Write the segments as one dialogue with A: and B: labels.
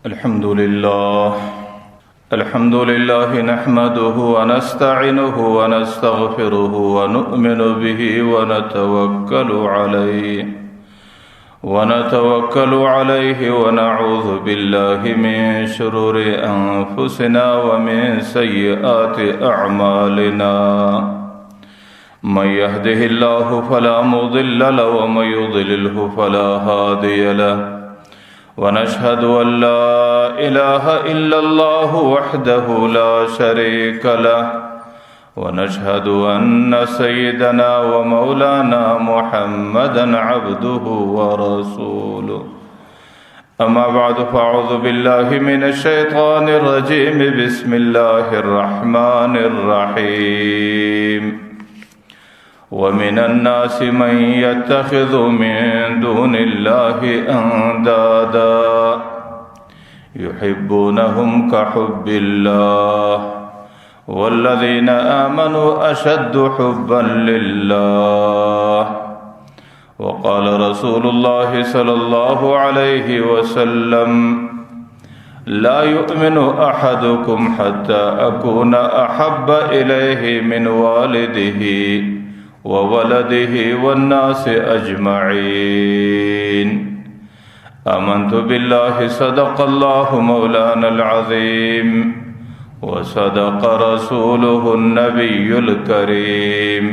A: الحمد لله نحمده ونستعينه ونستغفره ونؤمن به ونتوكل عليه ونعوذ بالله من شرور أنفسنا ومن سيئات أعمالنا. من يهده الله فلا مضل له ومن يضلله فلا هادي له. ونشهد أن لا إله إلا الله وحده لا شريك له. ونشهد أن سيدنا ومولانا محمدا عبده ورسوله. أما بعد فأعوذ بالله من الشيطان الرجيم. بسم الله الرحمن الرحيم. ومن الناس من يتخذ من دون الله أندادا يحبونهم كحب الله والذين آمنوا أشد حبا لله. وقال رسول الله صلى الله عليه وسلم: لا يؤمن أحدكم حتى أكون أحب إليه من والده وولده والناس أجمعين. آمنت بالله صدق الله مولانا العظيم وصدق رسوله النبي الكريم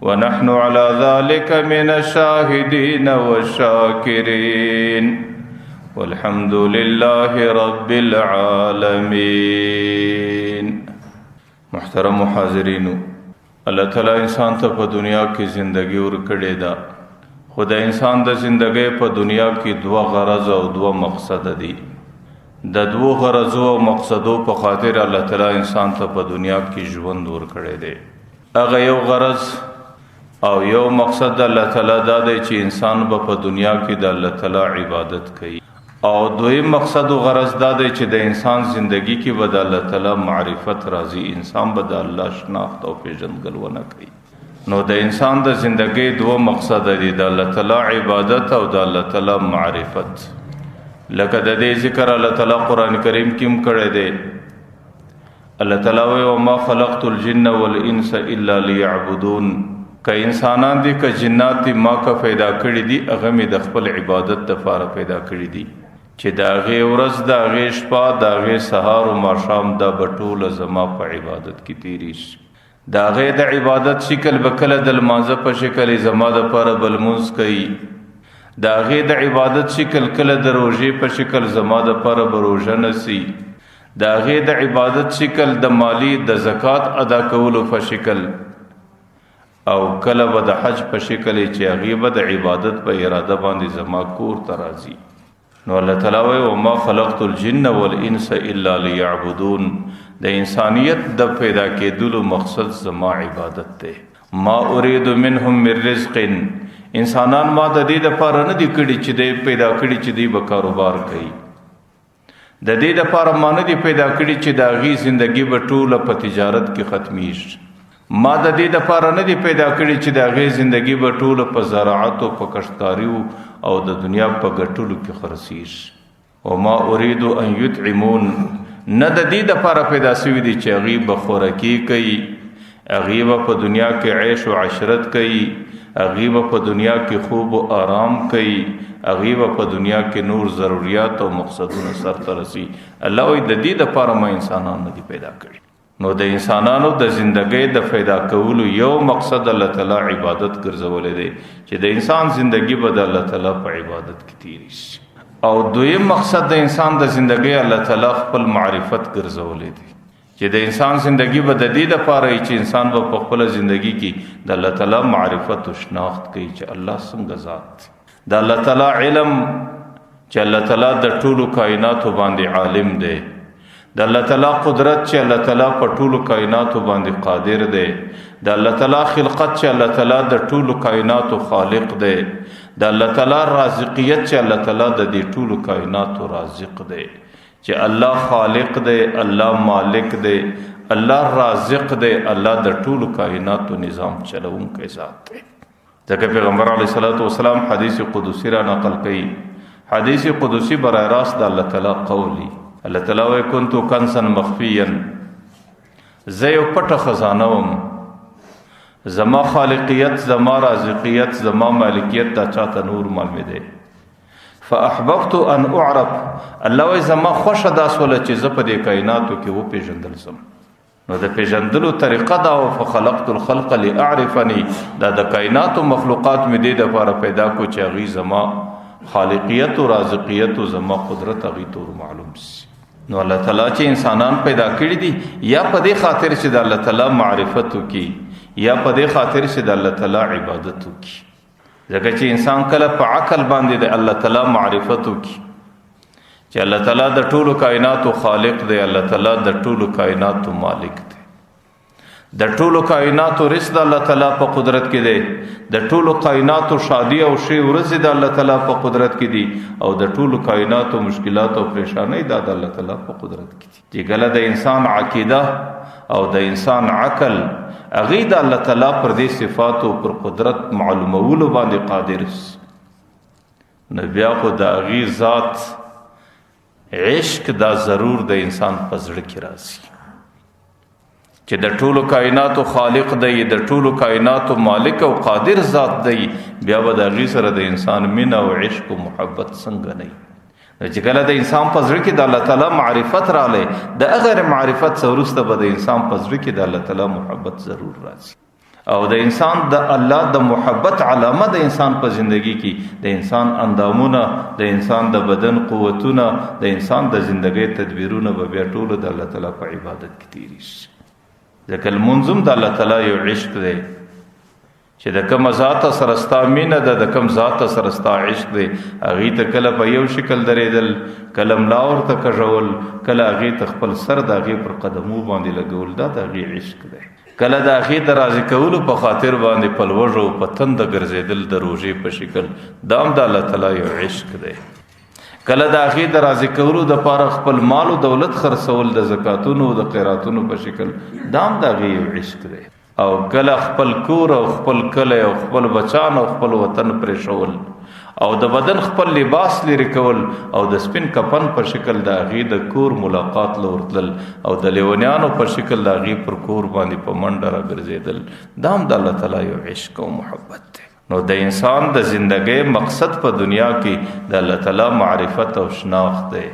A: ونحن على ذلك من الشاهدين والشاكرين والحمد لله رب العالمين. محترم حاضرین، اللہ تعالیٰ انسان ته په دنیا کې زندگی ورکړې ده. خو د انسان د زندګۍ په دنیا کې دوه غرض او دوه مقصد دي. د دوه غرضو او مقصدو په خاطر الله تعالیٰ انسان ته په دنیا کې ژوند ورکړی دی. هغه یو غرض او یو مقصد الله تعالیٰ دا دی چې انسان به په دنیا کې د الله تعالیٰ عبادت کوي، او دویم مقصد و غرض دا دی چې د انسان زندگی کې به د الله تعالیٰ معرفت راځي، انسان به د الله شناخت او پیژندګلونه کوي. نو د انسان د زندگی دوه مقصد دي، د الله تعالیٰ عبادت او د الله تعالیٰ معرفت. لکه د دې ذکر الله تعالیٰ قرآن کریم کې هم کړی دی. الله تعالیٰ وایي: وما خلقت الجن والانس الا ليعبدون. که انسانان دي که جنات دي ما که پیدا کړي دي، هغه مې د خپل عبادت دپاره پیدا کړي دي، چې د هغې ورځ د هغې شپه د هغې سهار و ماښام دا به ټوله زما په عبادت کې تېرې شي. د هغې د عبادت شکل به کله د لمانځه په شکل زما دپاره به لمونځ کوي، د هغې د عبادت شکل کله د روژې په شکل زما دپاره به روژه نیسي، د هغې د عبادت شکل د مالی د زکات ادا کولو په شکل، او کله به د حج په شکل چې هغې به د عبادت په اراده باندې زما کور ته راځي. نو الله تعالیٰ وایي: وما خلقت الجن والانس الا ليعبدون. د انسانیت د پیدا کېدلو مقصد زما عبادت دی. ما اريد منهم من رزق. انسانان ما د دې دپاره نه دي کړي چې دی پیدا کړي چې دی به کاروبار کوي، د دې دپاره ما نه دي پیدا کړي چې د هغې زندګي به ټوله په تجارت کې ختمیږي، ما د دې دپاره نه دي پیدا کړي چې د هغې زندګي به ټوله په زراعت او په کښتکاریو او د دنیا په ګټلو کې خرڅیږي. وما اريد ان يطعمون. نه د دې دپاره پیدا سوي دي چې هغې به خوراکي کوي، هغې به په دنیا کې عیش و عشرت کوي، هغې به په دنیا کې خوب و آرام کوي، هغې به په دنیا کې نور ضروریات او مقصدونه سرته رسي. الله وایي: د دې دپاره ما انسانان نه دي پیدا کړي. نو د انسانانو د زندګۍ د پیدا کولو یو مقصد الله تعالیٰ عبادت ګرځولی دی، چې د انسان زندگی به د الله تعالیٰ په عبادت کې تېرې شي. او دویم مقصد د انسان د زندگی الله تعالیٰ خپل معرفت ګرځولی دی، چې د انسان زندگی به د دې دپاره وي چې انسان به په خپله زندگی کې د الله تعالیٰ معرفت و شناخت کوي چې الله څنګه ذات دی، د الله تعالیٰ علم چې الله تعالیٰ د ټولو کائناتو باندې عالم دی، د الله تعالیٰ قدرت چې الله تعالیٰ په ټولو کائناتو باندې قادر دی، د الله تعالیٰ خلقت چې الله تعالیٰ د ټولو کائناتو خالق دی، د الله تعالیٰ رازقیت چې الله تعالیٰ د دې ټولو کائناتو رازق دی، چې الله خالق دی، الله مالک دی، الله رازق دی، الله د ټولو کائناتو نظام چلوونکی ذات دی. ځکه پیغمبر علیه الصلاۃ والسلام حدیث قدسی را نقل کوي. حدیث قدسی برای راست د الله تعالی قولی. الله تعالی وی کنتو کنزا مخفیا، زه یو پټه خزانه وم، زما خالقیت، زما رازقیت، زما مالکیت دا چاته نور معلومه دی. فاحببت ان اعرف، الله وی زما خوښه دا سوله چې زه په دې کائناتو کې وپېژندل سم. نو د پیژندلو طریقه دا و فخلقت الخلق لاعرفني، دا د کائناتو مخلوقات مې دې دپاره پیدا کو چې هغوی زما خالقیت و رازقیت و زما قدرت هغوی ته معلوم سي. نو الله تعالی چې انسانان پیدا کړي دي یا په دې خاطر چې د الله تعالی معرفت وکړي یا په دې خاطر چې د الله تعالی عبادت وکړي. ځکه چې انسان کله په عقل باندې د الله تعالی معرفت وکړي چې الله تعالی د ټولو کائناتو خالق دی، الله تعالی د ټولو کائناتو مالک دی، د ټولو کائناتو رزق د الله تعالی په قدرت کې دی، د ټولو کائناتو شادي او شی ورځې د الله تعالی په قدرت کې دي، او د ټولو کائناتو مشکلات او پریشانۍ د الله تعالی په قدرت کې دي. چې کله د انسان عقیده او د انسان عقل هغې د الله تعالی پر دې صفاتو پر قدرت معلومولو باندې قادر سي، نو بیا خو د هغې ذات عشق دا ضرور د انسان په زړه کې راځي چې د ټولو کائناتو خالق دی، د ټولو کائناتو مالک او قادر ذات دی. بیا به د هغې سره د انسان مینه او عشق او محبت څنګه نه وي. چې کله د انسان په زړه کې د الله تعالی معرفت رالی، د هغه معرفت څه وروسته به د انسان په زړه کې د الله تعالی محبت ضرور راځي. او د انسان د الله د محبت علامه د انسان په زندگی کې د انسان اندامونه، د انسان د بدن قوتونه، د انسان د زندگی تدبیرونه به بیا ټولو د الله تعالی په عبادت کې تیری شي. ځکه لمونځ هم د الله تعالی یو عشق دی چې د کوم ذات سره ستا مینه ده، د کوم ذات سره ستا عشق دی، هغې ته کله په یو شکل درېدل، کله ملا ورته کږول، کله هغې ته خپل سر د هغې پر قدمو باندې لګول، دا د هغې عشق دی. کله د هغې د راضي کولو په خاطر باندې په لوږو په تنده ګرځېدل د روژې په شکل، دا هم د الله تعالی یو عشق دی. کله د هغې د راضي کولو دپاره خپل مال و دولت خرڅول د زکاتونو او د خیراتونو په شکل، دا هم د هغې یو عشق دی. او کله خپل کور او خپل کلی او خپل بچان او خپل وطن پرېښول او د بدن خپل لباس لرې کول او د سپین کفن په شکل د هغې د کور ملاقات له ورتلل او د لیونیانو په شکل د هغې پر کور باندې په منډه راګرځېدل، دا هم د الله تعالی یو عشق او محبت دی. نو د انسان د زندګۍ مقصد په دنیا کې د الله تعالی معرفت او شناخت دی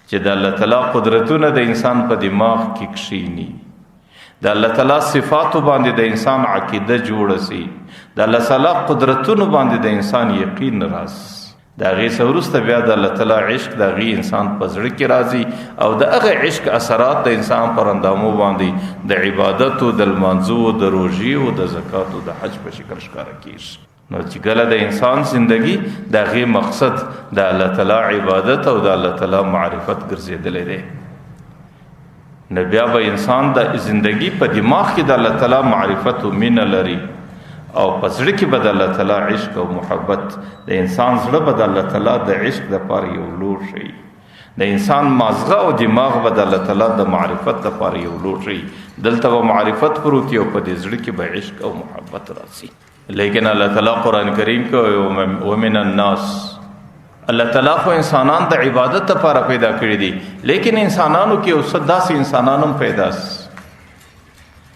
A: چې د الله تعالی قدرتونه د انسان په دماغ کې کښیني، د الله تعالی صفاتو باندې د انسان عقیده جوړه سي، د الله تعالی قدرتونو باندې د انسان یقین راسي. د هغې څه وروسته بیا د الله تعالی عشق د هغې انسان په زړه کې راځي او د هغه عشق اثرات د انسان پر اندامو باندې د عبادتو، د لمانځو، د روژې او د زکاتو، د حج په شکل ښکاره کېږي. نو چې کله د انسان زندگی د هغې مقصد د الله تعالی عبادت او د الله تعالی معرفت ګرځېدلی دی، نو بیا به انسان د زندگی په دماغ کې د الله تعالی معرفت و مینه لري او په زړه کې به د الله تعالی عشق او محبت، د انسان زړه به د الله تعالی د عشق دپاره یو لوړ شي، د انسان مازغه او دماغ به د الله تعالی د معرفت دپاره یو لوړ شي. دلته به معرفت پروت وي او په دې زړه کې به عشق او محبت راسي. لیکن الله تعالی قرآن کریم کې ومن الناس، الله تعالی خو انسانان د عبادت لپاره پیدا کړي دي، لیکن انسانانو کې اوس داسې انسانان هم پیدا سي.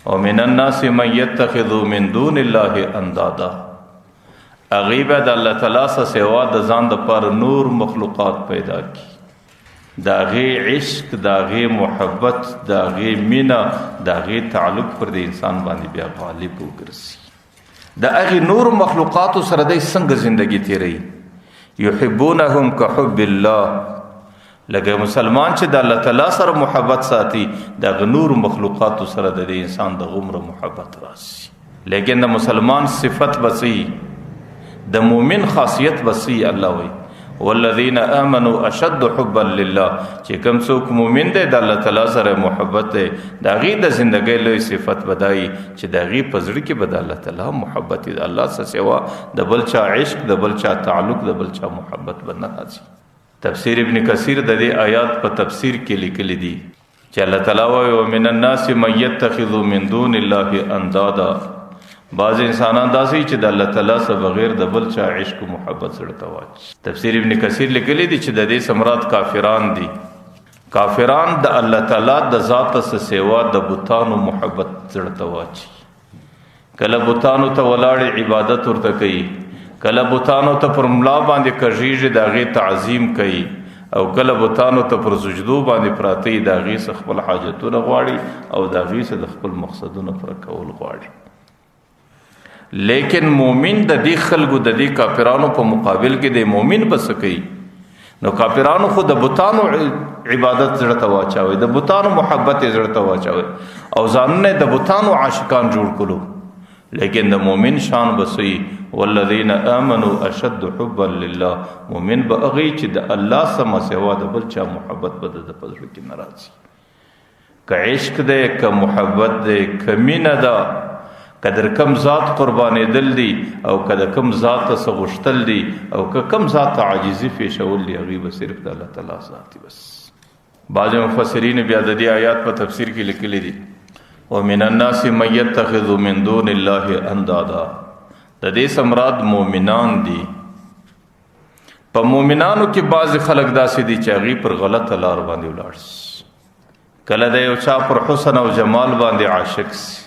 A: ومن الناس من يتخذ من دون الله اندادا، هغوی به د الله تعالی څخه سوا د ځان دپاره نور مخلوقات پیدا کړي، د هغې عشق، د هغې محبت، د هغې مینه، د هغې تعلق پر د انسان باندې بیا غالب وګرځي. د هغې نور مخلوقاتو سره دی څنګه زندگی تیروي؟ یحبونهم کحب الله، لکه مسلمان چې د الله تعالی سره محبت ساتي، د نور مخلوقاتو سره د انسان د غمره محبت راسي. لیکن د مسلمان صفت بسی، د مؤمن خاصیت بسی، الله وی والذین آمنوا اشد حبا لله، چې کوم څوک مؤمن دی د الله تعالی سره محبت دی، د هغې د زندګۍ لوی صفت بدایي چې د هغې په زړه کې به د الله تعالی محبت دی، د الله څخه سوا د بل چا عشق، د بل چا تعلق، د بل چا محبت به نه راځي. تفسیر ابن کثیر د دې آیات په تفسیر کې لیکلی دي چې الله تعالی وایي ومن الناس من یتخذ من دون الله اندادا، بعض انسانان داسې چې د الله تعالی سره بغیر د بل چا عشق او محبت سره تواچ. تفسیر ابن کثیر لیکلی دی چې د دې سمرات کافران دي. کافران د الله تعالی د ذات سره سیوا د بوتانو محبت سره تواچ. کله بوتانو ته ولاړ عبادت ورته کوي، کله بوتانو ته پر ملا باندې کژیږي داغه تعظیم کوي، او کله بوتانو ته پر سجدو باندې پراته داغه څخه خپل حاجتونه غواړي او داغه څخه د خپل مقصدونو پر کول غواړي. لیکن مومن د دې خلکو د دې کافرانو په مقابل کې د مومن بس کوي. نو کافرانو خو د بوتانو عبادت زړه ته واچوي، د بوتانو محبت زړه ته واچوي او ځانونه د بوتانو عاشقان جوړ کړو. لیکن د مومن شان بسوي والذین آمنوا اشد حبا لله. مومن به هغه چې د الله سم سوا د بل چا محبت بد د پزړه کې ناراضي. که عشق دې، که محبت دې، که مینه ده، کدر کم ذات قربانې دل دی او کدر کم ذات سغشتل دی او که کم ذات عاجزی پیشول دی، هغه به صرف د الله تعالی ذات بس. بعض مفسرین بیا د دې آیات په تفسیر کې لیکلي دي ومن الناس من يتخذ من دون الله اندادا. د دې سمراد مؤمنان دي. په مؤمنانو کې بعض خلک داسې دي چې هغه پر غلطه لار باندې ولاړ. کله د یو چا پر حسن او جمال باندې عاشق سي،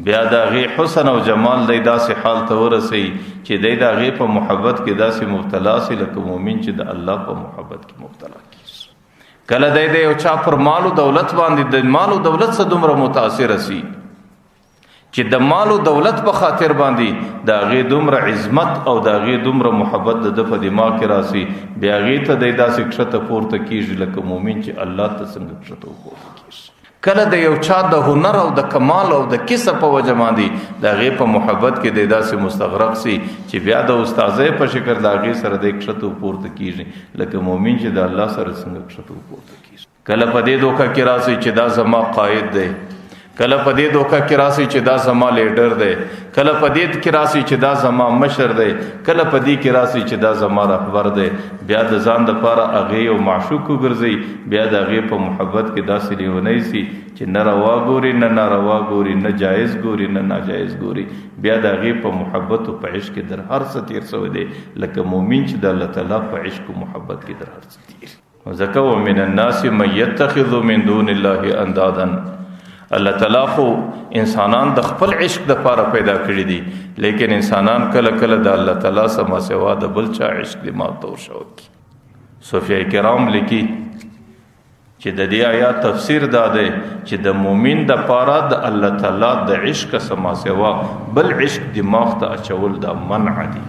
A: بیا دا غي حسن او جمال دی داسې حال ته ورسي چې دی دا غي په محبت کې داسې مبتلا سي لکه مؤمن چې د الله په محبت کې مبتلا کیږي. کله دی د یو چا پر مال او دولت باندې د مال او دولت سره دومره متاثر سي چې د مال او دولت په خاطر باندې دا غي دومره عظمت او دا غي دومره محبت د په دماغ کې راسي، بیا غي ته دی داسې کښته پورته کیږي لکه مؤمن چې الله ته څنګه کښته پورته کیږي. کله د یو چا د هنر او د کمال او د کسب په وجه باندې د هغې په محبت کې د داسې مستغرق سي چې بیا د استاذۍ په شکل د هغې سره د کښته پورته کیږي لکه مؤمن چې د الله سره څنګه کښته پورته کیږي. کله په دې دوکه کې راسي چې دا زما قائد دی، کله په دې دوکه کې راسي چې دا زما لیډر دی، کله په دې کې راسي چې دا زما مشر دی، کله په دې کې راسي چې دا زما رهبر دی. بیا د ځان لپاره هغه یو معشوق وګرځي، بیا د هغې په محبت کې داسې لیونی سي چې نه روا ګوري نه ناروا ګوري، نه جایز ګوري نه ناجایز ګوري. بیا د هغې په محبت او په عشق کې در هر څه تیر سوی دی لکه مؤمن چې د الله تعالی په عشق او محبت کې در هر څه تیر. ځکه ومن الناس من يتخذ من دون الله اندادا. الله تعالی خو انسانان د خپل عشق د پاره پیدا کړی دي، لیکن انسانان کله کله د الله تعالی سره سوا د بل چا عشق دی ماتور شو کی. صوفیای کرام لیکي چې د دې آیات تفسیر دا دی چې د مؤمن د پاره د الله تعالی د عشق سره سوا بل عشق دماغ ته اچول دا منع دي.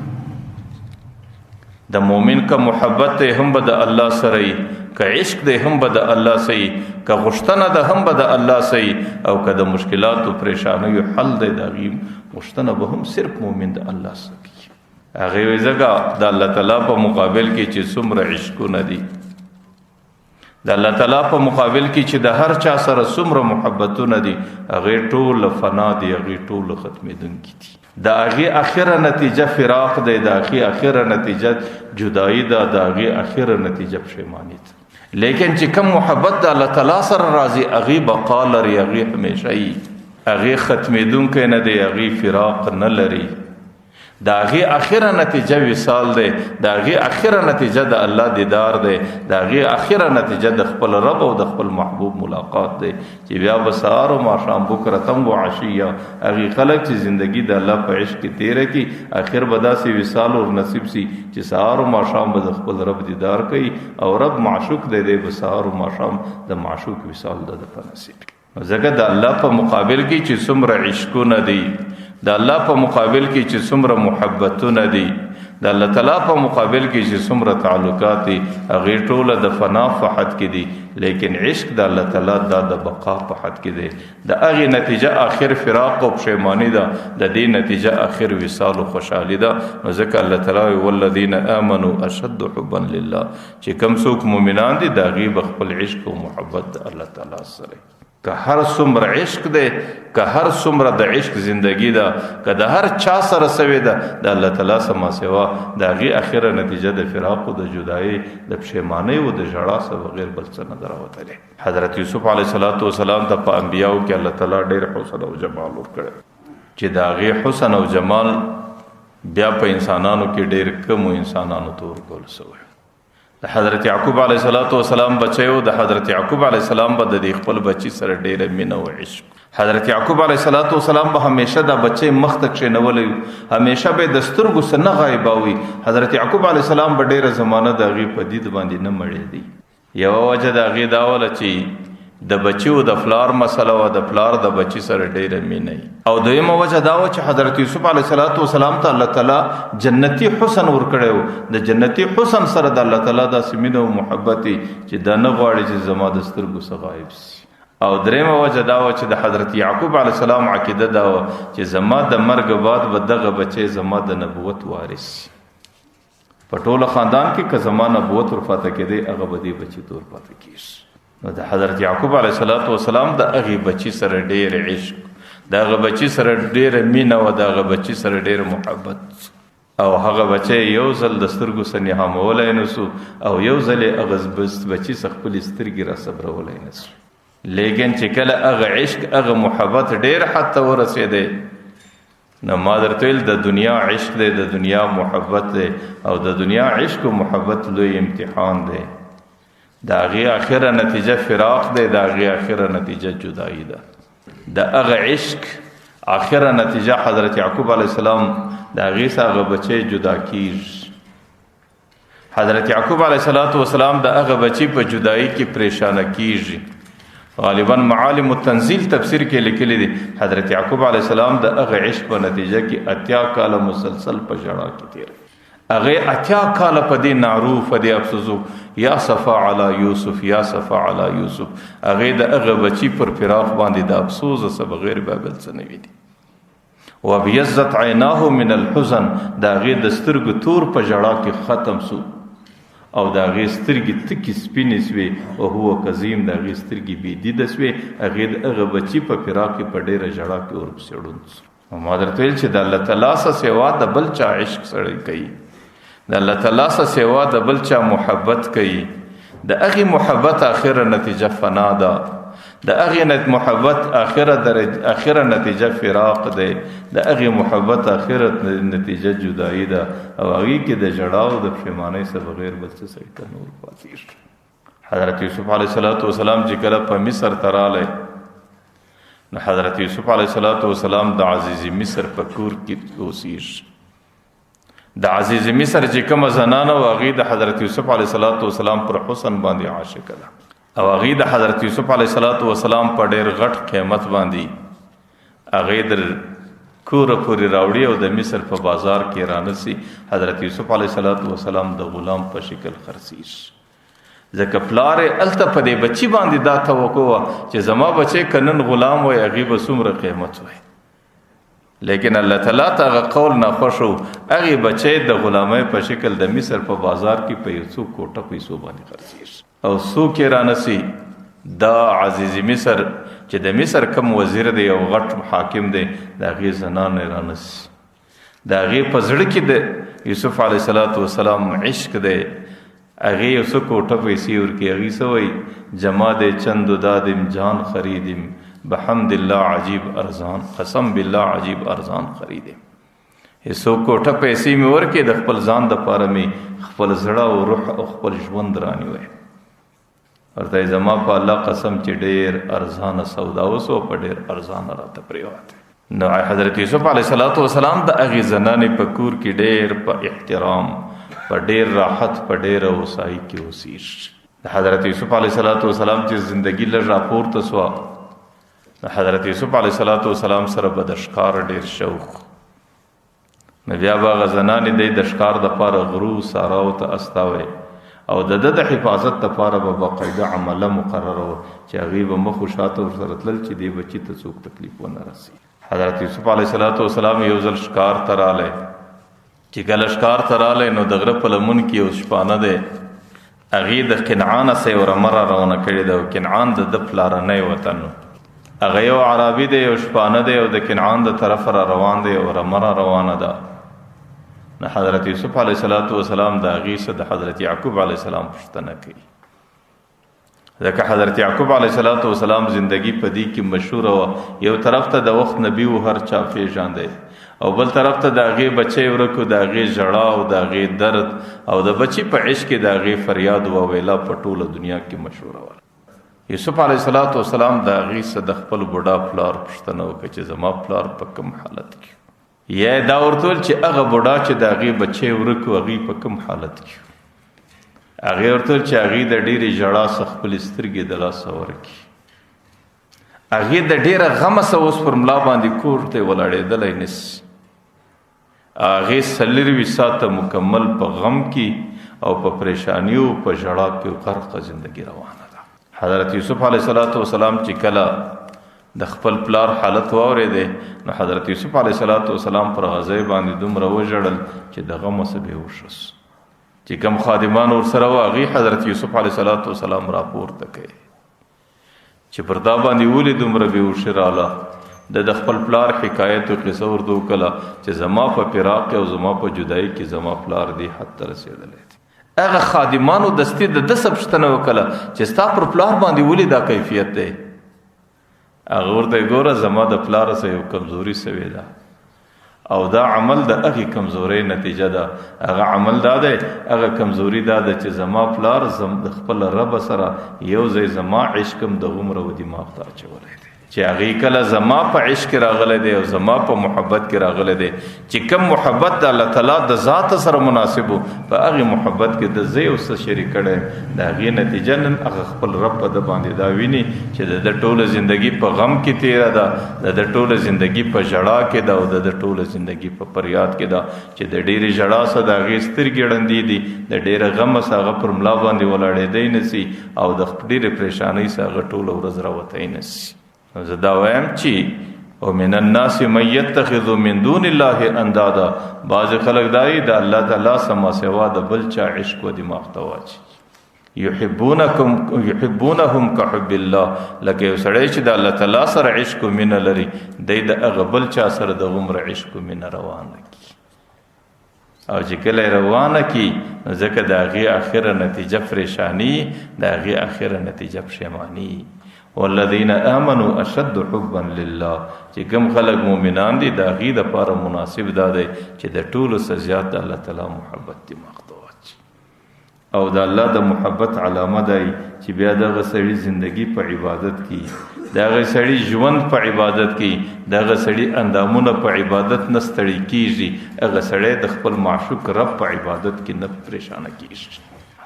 A: د مؤمن کا محبت هم به د الله سره، که عشق دی هم به د الله سي، که غشتنه ده هم به د الله سي، او که د مشکلات او پریشانیو حل دی د غیم غشتنه به هم صرف مؤمن د الله سره. هغه وزګه د الله تعالی په مقابل کې چې څومره عشقونه دي، د الله تعالی په مقابل کې چې د هر چا سره څومره محبتونه دي، هغه ټول فنا دي، هغه ټول ختمېدونکي دي. د هغې اخره نتیجه فراق دی، د هغې اخره نتیجه جدایی ده، د هغې اخره نتیجه پښیماني ده. لیکن چې کوم محبت د الله تعالی سره راځي هغې بقا لري، هغې همیشه وي، هغې ختمېدونکی نه دی، هغې فراق نه لري. د هغې اخره نتیجه وصال دی، د هغې اخره نتیجه د الله دیدار دی، د هغې اخره نتیجه د خپل رب او د خپل محبوب ملاقات دی چې بیا به سهار و ماښام بکرتم و عشیه هغې خلک چې زندگی د الله په عشق کې تیره کړي اخر به داسې وصال ور نصیب سي چې سهار و ماښام به د خپل رب دیدار کوي او رب معشوق دی، دی به سهار و ماښام د معشوق وصال د په نصیب کړي. ځکه د الله په مقابل کې چې څومره عشقونه دي، د الله په مقابل کې چې څومره محبتونه دي، د الله تعالی په مقابل کې چې څومره تعلقات دي، هغې ټوله د فنا په حد کې دي، لیکن عشق د الله تعالی دا د بقا په حد کې دی. د هغې نتیجه آخر فراق او پښیماني ده، د دې نتیجه آخر وصال او خوشحالي ده. نو ځکه الله تعالی والذین آمنوا اشد حبا لله چې کوم څوک مؤمنان دي د هغې به خپل عشق او محبت د الله تعالی سره، که هر څومره عشق دی، که هر څومره د عشق زندگی ده، که د هر چا سره سوې ده، د الله تعالی سره سوا د هغې اخره نتیجه د فراق او د جدایۍ د پښیمانۍ او د ژړا څخه بغیر بل څه نه ده راوتلی. حضرت یوسف علیه السلام ته په انبیاو کې الله تعالی ډېر حوصله او جمال ورکړی. چې د هغې حسن او جمال بیا په انسانانو کې ډېر کمو انسانانو ته ورکول شوی. د حضرت یعقوب علیه السلام بچی و. د حضرت یعقوب علیه السلام به د خپل بچی سره ډېره مینه او عشق. حضرت یعقوب علیه السلام به همیشه دا بچی مخ ته کښېنولی، همیشه به د سترګو څخه نه غایباوي. حضرت یعقوب علیه السلام به ډېره زمانه د هغې په دید باندې نه مړېدی. یوه وجه د هغې دا وله چې د بچی و د پلار مسله و، د پلار د بچی سره ډېره مینه وي. او دویمه وجه دا و چې حضرت یوسف علیه السلام ته الله تعالی جنتی حسن ورکړی و. د جنتی حسن سره د الله تعالی داسې مینه او محبت چې دا نه غواړي چې زما د سترګو څخه غایب شي. او دریمه وجه دا و چې د حضرت یعقوب علیه السلام عقیده دا و چې زما د مرګ بعد به دغه بچی زما د نبوت وارث شي. په ټوله خاندان کې که زما نبوت ورپاته کېدی هغه به دې بچي ته ورپاته کېږي. نو د حضرت یعقوب علیه السلام د هغې بچي سره ډېر عشق، د هغه بچي سره ډېره مینه وه، د هغه بچي سره ډېر محبت. او هغه بچی یو ځل د سترګو څخه نیهامولی نه سو، او یو ځل یې هغه بچي څخه خپلې سترګې را صبرولی نه سو. لیکن چې کله هغه عشق هغه محبت ډېر حد ته ورسېدی، نو ما درته ویل د دنیا عشق دی، د دنیا محبت دی، او د دنیا عشق و محبت لوی امتحان دی. د هغې آخره نتیجه فراق دی، د هغې آخره نتیجه جدایی ده. د هغه عشق آخره نتیجه حضرت یعقوب علیه السلام د هغې څخه هغه بچی جدا کیږي. حضرت یعقوب علیه السلام د هغه بچی په جدایی کې پریشانه کیږي. غالبا معالم التنزیل تفسیر کې لیکلی دی حضرت یعقوب علیه السلام د هغه عشق په نتیجه کې 80 کاله مسلسل په ژړا کې تیر. هغه 80 کاله په دې نعرو په دې افسوسو یا صفا علی یوسف یا صفا علی یوسف. هغه د هغه بچی پر فراق باندې د افسوس څخه بغیر بل څه نه وی دي. وبيزت عیناه من الحزن، د هغې د سترګو تور په ژړا کې ختم سو، او د هغې سترګې تکې سپینې سوې، او هو کظیم د هغې سترګې بېدیده سوې. هغې د هغه بچي په فراق کې په ډېره ژړا کې ورپسې ړوند سو. او ما درته ویل چې د الله تعالی څخه سوا د بل چا عشق سړی کوي، د الله تعالی څخه سوا د بل چا محبت کوي، د هغې محبت آخره نتیجه فنا ده، د هغې محبت آخره نتیجه فراق دی، د هغې محبت آخره نتیجه جدایی ده. او هغې کې د ژړا او د پښیمانۍ څخه بغیر بل څه سړي ته نور پاتېږي. حضرت یوسف علیه السلام چې کله په مصر ته رالی، نو حضرت یوسف علیه السلام د عزیز مصر په کور کې اوسېږي. د عزیز مصر چې کومه زنانه و، هغې د حضرت یوسف علیه السلام پر حسن باندې عاشقه ده، او هغې د حضرت یوسف علیه السلام په ډېر غټ قیمت باندې هغې در کوره پورې راوړي او د مصر په بازار کې رانسي. حضرت یوسف علیه السلام د غلام په شکل خرڅېږي. ځکه پلار یې هلته په دې بچي باندې دا توقع وه چې زما بچی که نن غلام وی هغې به څومره قیمت وی. لیکن الله تعالی ته هغه قول ناخوښ و. هغې بچی د غلامۍ په شکل د مصر په بازار کې په یو څو کوټه پیسو باندې خرڅېږي، او څوک یې رانسي؟ دا عزیز مصر چې د مصر کم وزیر دی او غټ حاکم دی، د هغې زنانې رانسي. د هغې په زړه کې د یوسف علیه السلام عشق دی. هغې یو څه کوټه پیسې ورکړي، هغې څه وایي؟ جماد چند و دادم جان خریدم، بحمد الله عجیب ارزان، قسم بالله عجیب ارزان خریدم. څو کوټه پیسې مې ورکړې، د خپل ځان دپاره مې خپل زړه او روح او خپل ژوند رانیوی. ورته زما په الله قسم چې ډېر ارزانه سودا اوس او په ډېر ارزانه راته پرېوته. نو حضرت یوسف علیه السلام د هغې زنانې په کور کې ډېر په احترام، په ډېر راحت، په ډېره هوسایي کې اوسېږي. د حضرت یوسف علیه السلام چې زندګي لږ راپورته سوه، د حضرت یوسف علیه السلام سره به د ښکار ډېر شوق. نو بیا به هغه زنانې دی د ښکار دپاره غرو ساراو ته استوی، او د ده د حفاظت دپاره به باقاعده عمله مقرره وه چې هغې به مخ و شاته ورسره تلل چې دې بچي ته څوک تکلیف ونه رسي. حضرت یوسف علیه السلام یو ځل ښکار ته رالی. چې کله ښکار ته رالی، نو د غره په لمن کې یو شپانه دی، هغې د کنعان څخه یو رمه را روانه کړې ده، او کنعان د ده پلارنی وطن و. هغه یو عربي دی، یو شپانه دی، او د کنعان د طرفه را روان دی، او رمه را روانه ده. نو حضرت یوسف علیه السلام د هغې څخه د حضرت یعقوب علیه السلام پوښتنه کوي. ځکه حضرت یعقوب علیه السلام زندگی په دې کې مشهور و. یو طرف ته د وخت نبی و هر چا پیژاندی او بل طرف ته د هغې بچی ورکو د هغې ژړا او د هغې درد او د بچی په عشق کې د هغې فریاد و ویلا په ټوله دنیا کې مشهوره وه. یوسف علیه السلام د هغې څه د خپل بوډا پلار پوښتنه وکړه چې زما پلار په کوم حالت کې، یا دا ورته ویل چې هغه بوډا چې د هغې بچی ورکو هغې په کوم حالت کې، هغې ورته ویل چې هغې د ډېرې ژړا څخه خپلې سترګې د لاسه ورکړي، هغې د ډېره غمه څه اوس پر ملا باندې کور ته ولاړېدلی نسي، هغې 40 ساعته مکمل په غم کې او په پریشانیو په ژړا کې غرقه زندگی روانه ده. حضرت یوسف علیه السلام چې کله د خپل پلار حالت واورېدی نو حضرت یوسف علیه السلام پر غزی باندې دومره وژړل چې د غمه څه بېهوش شو. چې کوم خادمان ورسره وو هغې حضرت یوسف علیه السلام راپورته کوي چې پر دا باندې ولې دومره بېهوشي راله. د خپل پلار حکایت او قصه ورته وکړه چې زما په فراق او زما په جدایي کې زما پلار دې حد ته رسېدلی دی. هغه خادمانو دستي د ده څه پوښتنه وکړه چې ستا پر پلار باندې ولې دا کیفیت دی. هغه ورته ګوره زما د پلار څه یو کمزوري سوې ده او دا عمل د هغې کمزورۍ نتیجه ده. هغه عمل دا دی، هغه کمزوري دا ده چې زما پلار د خپل رب سره یو ځای زما عشقم د غومره و دماغ ته اچولی دی چې هغې کله زما په عشق کې راغلی دی او زما په محبت کې راغلی دی چې کوم محبت د الله تعالی د ذات سره مناسب و په هغې محبت کې د زه یو څه شریک کړی د هغې نتیجه نن هغه خپل رب په ده باندې دا ویني چې د ده ټوله زندگی په غم کې تیره ده، د ده ټوله زندگی په ژړا کې ده او د ده ټوله زندگی په فریاد کې ده چې د ډېرې ژړا څه د هغې سترګې ړندې دي، د ډېره غمه څه هغه پر ملا باندې ولاړېدی نه سي او د ډېرې پریشانۍ څه هغه ټوله ورځ راوتی نه سي. زه دا وایم چې او من الناس من یتخذ من دون الله اندادا، بعضې خلک دا دي د الله تعالی سما سوا د بل چا عشق و دماغ ته واچي. یحبونهم کحب الله، لکه یو سړی چې د الله تعالی سره عشق و مینه لري دی د هغه بل چا سره د غومره عشق و مینه روانه کي او چې کله یې روانه کي نو ځکه د هغې اخره نتیجه پریشاني، د هغې اخره نتیجه پښیماني. والذین آمنوا اشد حبا لله، چې کوم خلک مؤمنان دي د هغې دپاره مناسب دا دی چې د ټولو څه زیات د الله تعالی محبت دماغ ته واچي او د الله د محبت علامه دی چې بیا دغه سړي زندگی په عبادت کې، دغه سړي ژوند په عبادت کې، دغه سړي اندامونه په عبادت نه ستړي کېږي، هغه سړی د خپل معشوق رب په عبادت کې نه پریشانه کېږي.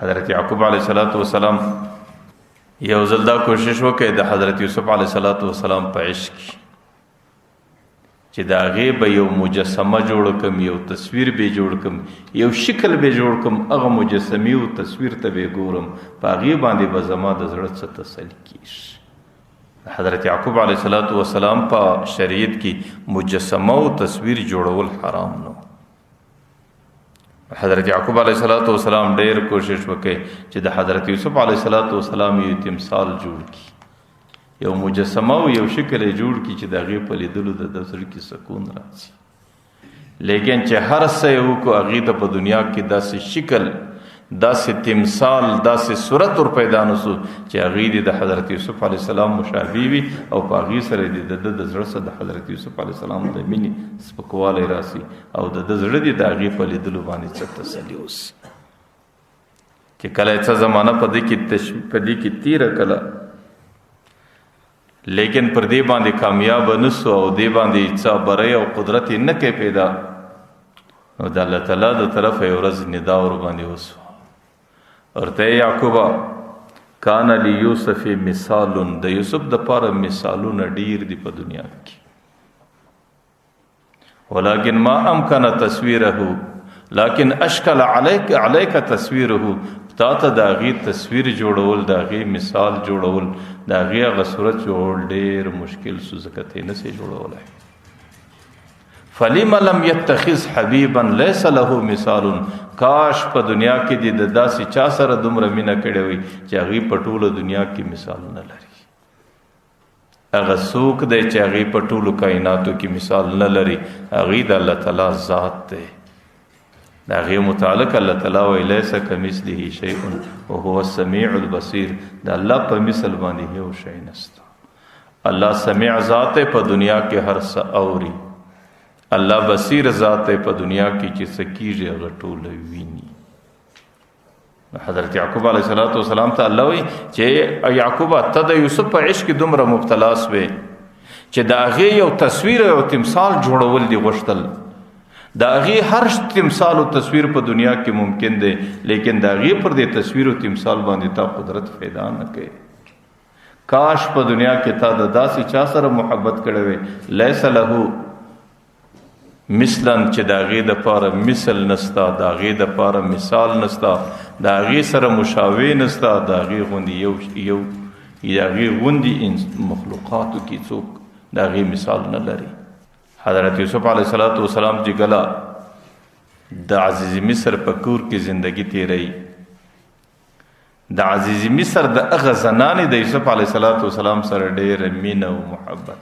A: حضرت یعقوب علیه السلام یو ځل دا کوشش وکړي د حضرت یوسف علیه السلام په عشق چې د هغې به یو مجسمه جوړ کړم، یو تصویر به جوړ کړم، یو شکل به جوړ کړم، هغه مجسمې او تصویر ته به ګورم، په هغې باندې به زما د زړه څه تسلي کېږي. حضرت یعقوب علیه السلام په شریعت کې مجسمه او تصویر جوړول حرام نه. حضرت یعقوب علیه السلام ډېر کوشش وکړي چې د حضرت یوسف علیه السلام یو تمثال جوړ کړي، یو مجسمه او یو شکل یې جوړ کړي چې د هغې په لیدلو د ده زړه کې سکون راځي. لیکن چې هر څه یې وکړو هغې ته په دنیا کې داسې شکل، داسې تمثال، داسې صورت ور پیدا نه سو چې هغې دې د حضرت یوسف علیه السلام مشابه وي او په هغې سره دې د ده د زړه څخه د حضرت یوسف علیه السلام د مینې سپکوالی راسي او د ده زړه دې د هغې په لیدلو باندې څه تسلي اوسي. چې کله څه زمانه په دې کې تیره کله، لیکن پر دې باندې کامیاب نه سو او دې باندې څه بری او قدرت یې نه کوي پیدا، نو د الله تعالی د طرفه یو ورځ ندا ور باندې وسوه ورته یعقوبه کان لیوسف مثال، د یوسف د پاره مثالونه ډیر دي په دنیا کې، ولکن ما امکن تصویره، لیکن اشکل علیک تصویره، تا ته د هغې تصویر جوړول، د هغې مثال جوړول، د هغې هغه صورت جوړول ډیر مشکل سو، ځکه ته یې نسې جوړولی. فلم لم يتخذ حبیبا لیس له مثال، کاش په دنیا کې دې د داسې چا سره دومره مینه کړې وي چې هغې په ټوله دنیا کې مثال نه لري. هغه څوک دی چې هغې په ټولو کائناتو کې مثال نه لري، هغې د الله تعالی ذات دی، دا غي متعلق الله تعالی و الیس کمثله شیء وهو السمیع البصیر. دا الله په مثل باندې یو شی نشته. الله سمیع ذات په دنیا کې هر څه اوري. الله بصیر ذات په دنیا کې چې څه کیږي هغه ټول ویني. حضرت یعقوب علیه السلام ته الله وی چې یعقوب ته د یوسف په عشق کې دومره مبتلا سوی چې د هغې یو تصویر او تمثال جوړول دي غوښتل. د هغې هر تمثال او تصویر په دنیا کې ممکن دی، لیکن د هغې پر دې تصویر او تمثال باندې تا قدرت پیدا نه کوي. کاش په دنیا کې تا د داسې چا سره محبت کړی وی لیس له مثلا چې د هغې دپاره مثل نستا، د هغې دپاره مثال نستا، د هغې سره مشابه نستا، د هغې غوندې یو هغې غوندې مخلوقاتو کې څوک د هغې مثال نه لري. حضرت یوسف علیه السلام چې کله د عزیز مصر په کور کې زندگی تیری، د عزیز مصر د هغه زنانې د یوسف علیه السلام سره ډېره مینه او محبت.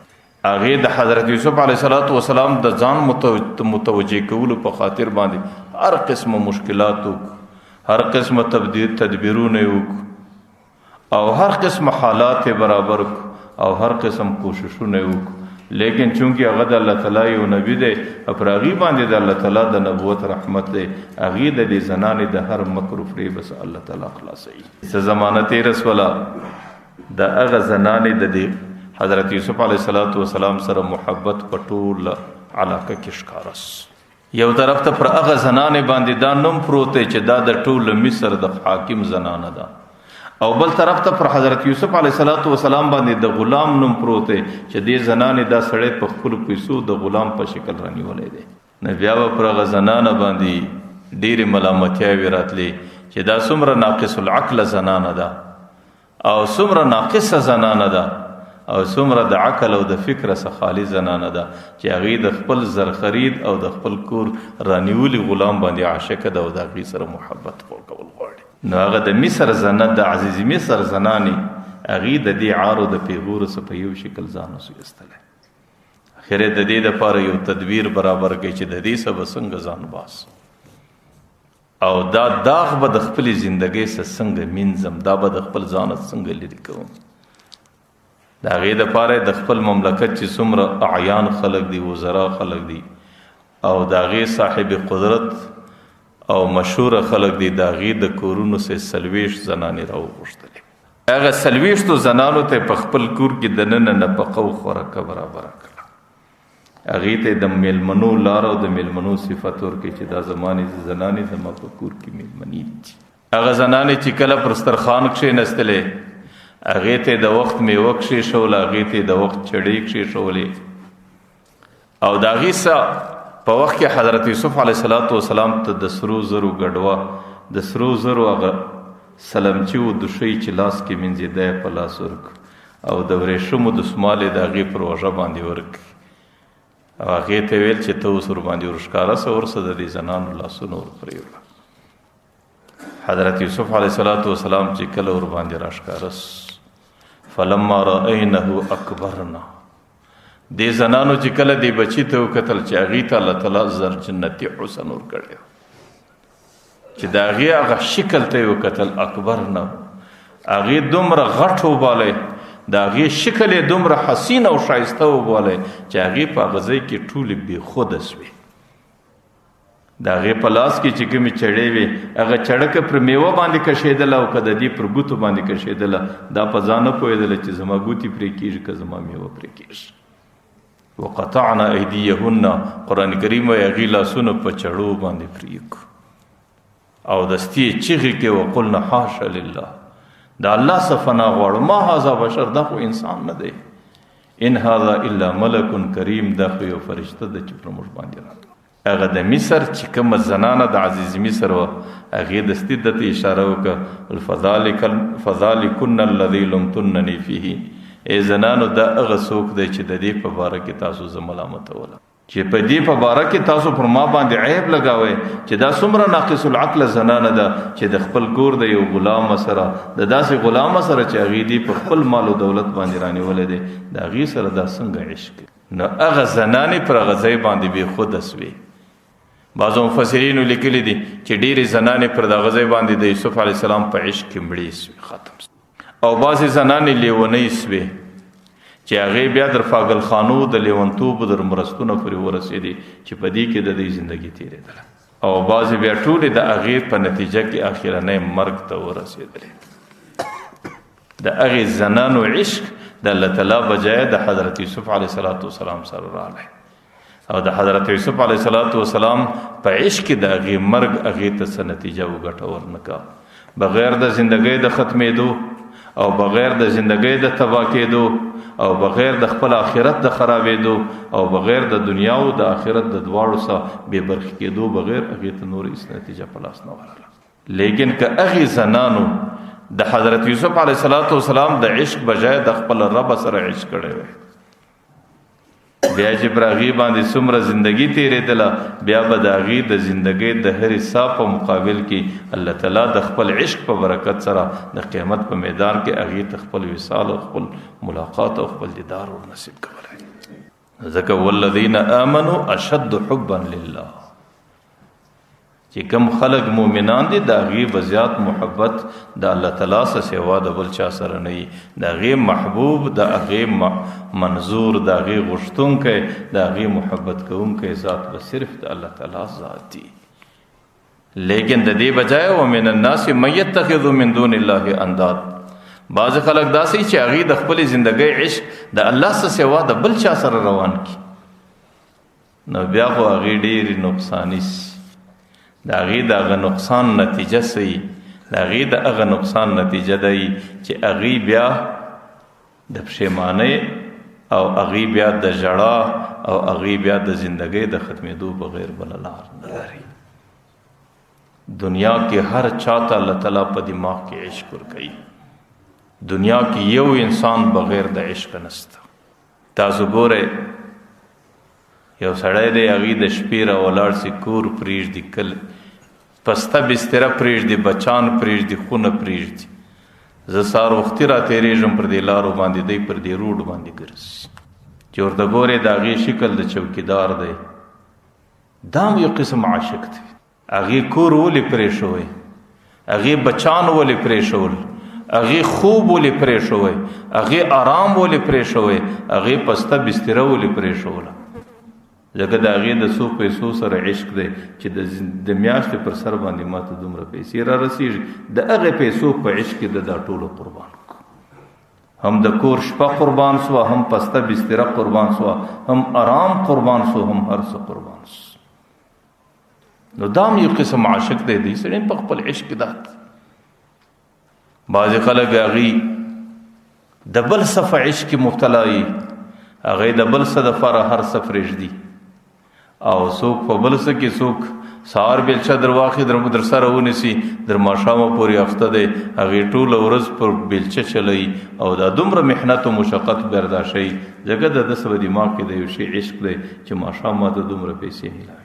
A: هغې د حضرت یوسف علیه السلام د ځان متوجه کولو په خاطر باندې هر قسمه مشکلات وکړو، هر قسمه تدبیرونه وکړو او هر قسمه حالات برابر کړو او هر قسم کوششونه وکړو. لیکن چونکه هغه د الله تعالی یو نبی دی او پر هغې باندې د الله تعالی د نبوت رحمت دی، هغې د دې زنانې د هر مکر و فریب بس الله تعالی خلاصوي. څه زمانه تېره سوله د هغه زنانې د دې حضرت یوسف علیه السلام سره محبت په ټول علاقه کې ښکاره سو. یو طرف ته پر هغه زنانې باندې دا نوم پروت دی چې دا د ټول مصر د حاکم زنانه ده، او بل طرف ته پر حضرت یوسف علیه السلام باندې د غلام نوم پروت دی چې دې زنانې دا سړی په خپلو پیسو د غلام په شکل رانیولی دی. نو بیا به پر هغه زنانه باندې ډېرې ملامتیاوې راتلې چې دا څومره ناقص العقل زنانه ده او څومره ناقصه زنانه ده او څومره د عقل او د فکر څخه خالي زنانه ده چې هغې د خپل زر خرید او د خپل کور رانیولي غلام باندې عاشقه ده او د هغې سره محبت کول غواړي. نو هغه د مصر زنه د عزیز مصر زنانې هغې د دې عار او د پیغورو څخه په یو شکل ځان اوسو ایستلی. اخر د دې دپاره یو تدبیر برابر کړي چې د دې څخه به څنګه ځان باسو او دا داغ به د خپلې زندګۍ څخه څنګه مینځم، دا به د خپل ځانه څنګه لرې کوم. د هغې دپاره د خپل مملکت چې څومره اعیان خلک دي، وزرا خلک دي او د هغې صاحب قدرت او مشهوره خلک دي، د هغې د کورونو څخه 40 زنانې راوغوښتلې. هغه 40 زنانو ته په خپل کور کې دننه نفقه او خوراکه برابره کړه. هغې ته د میلمنو لاره او د میلمنو صفت ورکړي چې دا زمانې زنانې زما په کور کې میلمنې دي. هغه زنانې چې کله پر سترخوان کښېنستلې، هغې ته د وخت میوه کښېښوله، هغې ته د وخت چړې کښېښولې او د هغې څه په وخت کې حضرت یوسف علیه السلام ته د سرو زرو ګډوه، د سرو زرو هغه سلمچي و دوشۍ چې لاس کې مینځېده یې په لاس ورکړ او د ورېښمو دسمال یې د هغې پر اوږه باندې ورکړي او هغې ته ویل چې ته اوس ورباندې ورښکاره شه، ورسه د دې زنانو لاسونه ورپرېږده. حضرت یوسف علیه السلام چې کله ورباندې راښکاره سو، فلما رأینه اکبرنا، دې زنانو چې کله دې بچي ته وکتل چې هغې ته الله تعالی زر جنتي حسن ورکړی چې د هغې هغه شکل ته یې وکتل اکبرنا، هغې دومره غټ وبالی، د هغې شکل یې دومره حسین او ښایسته وبالی چې هغې په هغه ځای کې ټولې بېخوده سوې. د هغې په لاس کې چې کومې چړې وې، هغه چړکه پر میوه باندې کشېدله او که د دې پر ګوتو باندې کشېدله، دا په ځان نه پوهېدله چې زما ګوتې پرې کېږي که زما میوه پرې کېږي. وقطعنا ایدیهن، قرآن کریم وایي هغې لاسونه په چړو باندې پرې کړو او دستي یې چیغې کې وقلنا حاشا لله، د الله څخه پناه غواړو، ما هذا بشر، دا خو انسان نه دی، ان هذا الا ملک کریم، دا خو یو فرشته ده چې پر موږ باندې راغلی. هغه د مصر چې کومه زنانه د عزیز مصر وه، هغې دستي ده ته اشاره وکړه فذلکن الذي لمتنني فیه، ای زنانو دا هغه څوک دی چې د دې په باره کې تاسو زه ملامتوله، چې په دې په باره کې تاسو پر ما باندې عیب لګوئ چې دا څومره ناقص العقل زنانه ده چې د خپل کور د یو غلام سره، د داسې غلام سره چې هغې دې په خپل مال او دولت باندې رانیولی دی، د هغې سره دا څنګه عشق. نو هغه زنانې پر هغه ځای باندې بېخوده سوې، بعضو مفسرینو لیکلی دي چې ډېرې زنانې پر دغه ځای باندې د یوسف علیه السلام په عشق کې مړې سوې، ختم سوې. او بعضې زنانې لیونۍ سوې چې هغې بیا در فاګل خانو د لیونتوب در مرستونه پورې ورسېدې چې په دې کې د دې زندګي تېرېدله، او بعضې بیا ټولې د هغې په نتیجه کې اخرنی مرګ ته ورسېدلې. د هغې زنانو عشق د الله تعالی بجای د حضرت یوسف علیه السلام سره راغلی، او د حضرت یوسف علیه السلام په عشق کې د هغې مرګ هغې ته څه نتیجه وګټور نه کا، بغیر د زندګۍ د ختمېدو او بغیر د زندګۍ د تباه کېدو او بغیر د خپل آخرت د خرابېدو او بغیر د دنیا او د آخرت د دواړو سره بې برخې کېدو بغیر هغې ته نور هېڅ نتیجه په لاس نه ورغله. لیکن که هغې زنانو د حضرت یوسف علیه السلام د عشق بجای د خپل رب سره عشق کړی وی، بیا چې پر هغې باندې څومره زندګي تېرېدله، بیا به د هغې د زندګۍ د هرې ساه په مقابل کې الله تعالی د خپل عشق په برکت سره د قیامت په میدان کې هغې ته خپل وصال او خپل ملاقات او خپل دیدار ور نصیب کولی. ځکه والذین آمنوا اشد حبا لله، چې کوم خلق مؤمنان دي د هغې به زیات محبت د الله تعالی سره سوا د بل چا سره نه وي، د هغې محبوب، د هغې منظور، د هغې غوښتونکی، د هغې محبت کوونکی ذات به صرف د الله تعالی ذات دي. لیکن د دې بجای ومن الناس من یتخذ من دون الله انداد، بعض خلک داسې چې هغې د خپلې زندګۍ عشق د الله سره سوا د بل چا سره روان کړي، نو بیا خو هغې ډېرې نقصاني سي. د هغې د هغه نقصان نتیجه څه وي؟ د هغې د هغه نقصان نتیجه ده چې هغې بیا د پښیمانۍ او هغې بیا د ژړا او هغې بیا د زندګۍ د ختمېدو بغیر بله لار نه لري. دنیا کې هر چاته الله تعالی په دماغ کې عشق ورکوي، دنیا کې یو انسان بغیر د عشق نسته. تاسو ګورئ یو سړی دی، هغې د شپې را ولاړ سي، کور پرېږدي، پسته بستره پرېږدي، بچان پرېږدي، خونه پرېږدي. زه سهار وختي را تېرېږم پر دې لارو باندې، دی پر دې روډ باندې ګرځي چې ورته ګورې د هغې شکل د چوکیدار دی. دا هم یو قسم عاشق دی. هغې کور ولې پرېښوی؟ هغې بچان ولې پرېښول؟ هغې خوب ولې پرېښوی؟ هغې آرام ولې پرېښوی؟ هغې پسته بستره ولې پرېښوله؟ ځکه د هغې د څو پیسو سره عشق دی چې د میاشتې پر سر باندې ماته دومره پیسې را رسېږي، د هغې پیسو په عشق کې د دا ټولو قربان کړو. هم د کور شپه قربان سوه، هم پسته بستره قربان سوه، هم آرام قربان سو، هم هر څه قربان سو. نو دا هم یو قسم عاشق دی. دی سړی په خپل عشق کې دا بعضې خلک هغې د بل څه په عشق کې مبتلا وي، هغې د بل څه دپاره هر څه پرېږدي، او څوک په بل څه کې څوک سهار بیلچه در واخلي در سره ونیسي، در ماښامه پورې هفته دی، هغې ټوله ورځ پر بیلچه چلوي او دا دومره محنت و مشقت برداشوي، ځکه د ده څه دماغ کې د یو شي عشق دی چې ماښام ماته دومره پیسې میلاوي.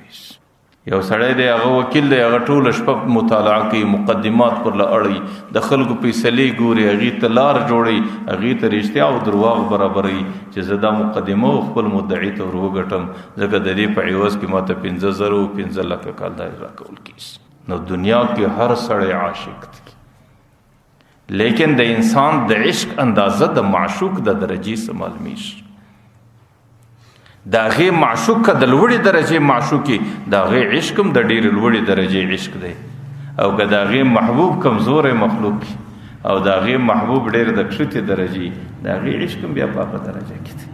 A: یو سړی دی، هغه وکیل دی، هغه ټوله شپه مطالعه کوي، مقدمات پر له اړوي، د خلکو فیصلې ګوري، هغې ته لار جوړوي، هغې ته رښتیا او درواغ برابروي چې زه دا مقدمه او خپل مدعي ته ور وګټم، ځکه د دې په عوض کې ماته 15,000 او 15 لکه کالداري راکول کېږي. نو دنیا کې هر سړی عاشق دی، لیکن د انسان د عشق اندازه د معشوق د درجې څخه معلومیږي. د هغې معشوق که د لوړې درجې معشوقي، د هغې عشق هم د ډېرې لوړې درجې عشق دی، او که د هغې محبوب کمزوری مخلوق او د هغې محبوب ډېر د کښتې درجې، د هغې عشق هم بیا په هغه درجه کې دی.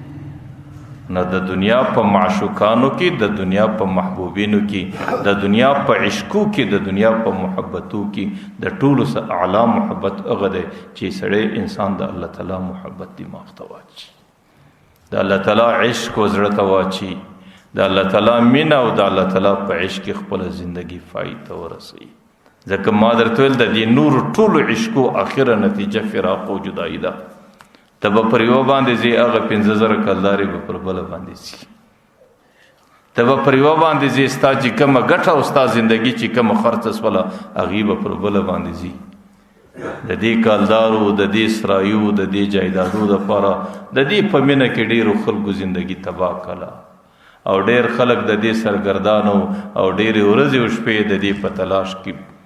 A: نو د دنیا په معشوقانو کې، د دنیا په محبوبینو کې، د دنیا په عشقو کې، د دنیا په محبتو کې د ټولو څه اعلی محبت هغه دی چې سړی انسان د الله تعالی محبت دماغ ته واچي، د الله تعالی عشق و زړه ته واچي، د الله تعالی مینه او د الله تعالی په عشق کې خپله زندګي پای ته ورسوي. ځکه ما درته ویل د دې نورو ټولو عشقو اخره نتیجه فراق او جدایي ده. ته به پر یوه باندې ځې، هغه 15,000 کلدارې به پر بله باندې ځي. ته به پر یوه باندې ځې، ستا چې کومه ګټه او ستا زندګي چې کومه خرڅه سوله، هغې به پر بله باندې ځي. د دې کالدارو، د دې سرایو، د دې جایدادو دپاره د دې په مینه کې ډېرو خلکو زندګي تباه کړله، او ډیر خلک د دې سرګردانو او ډېرې ورځې او شپې د دې په تلاش کې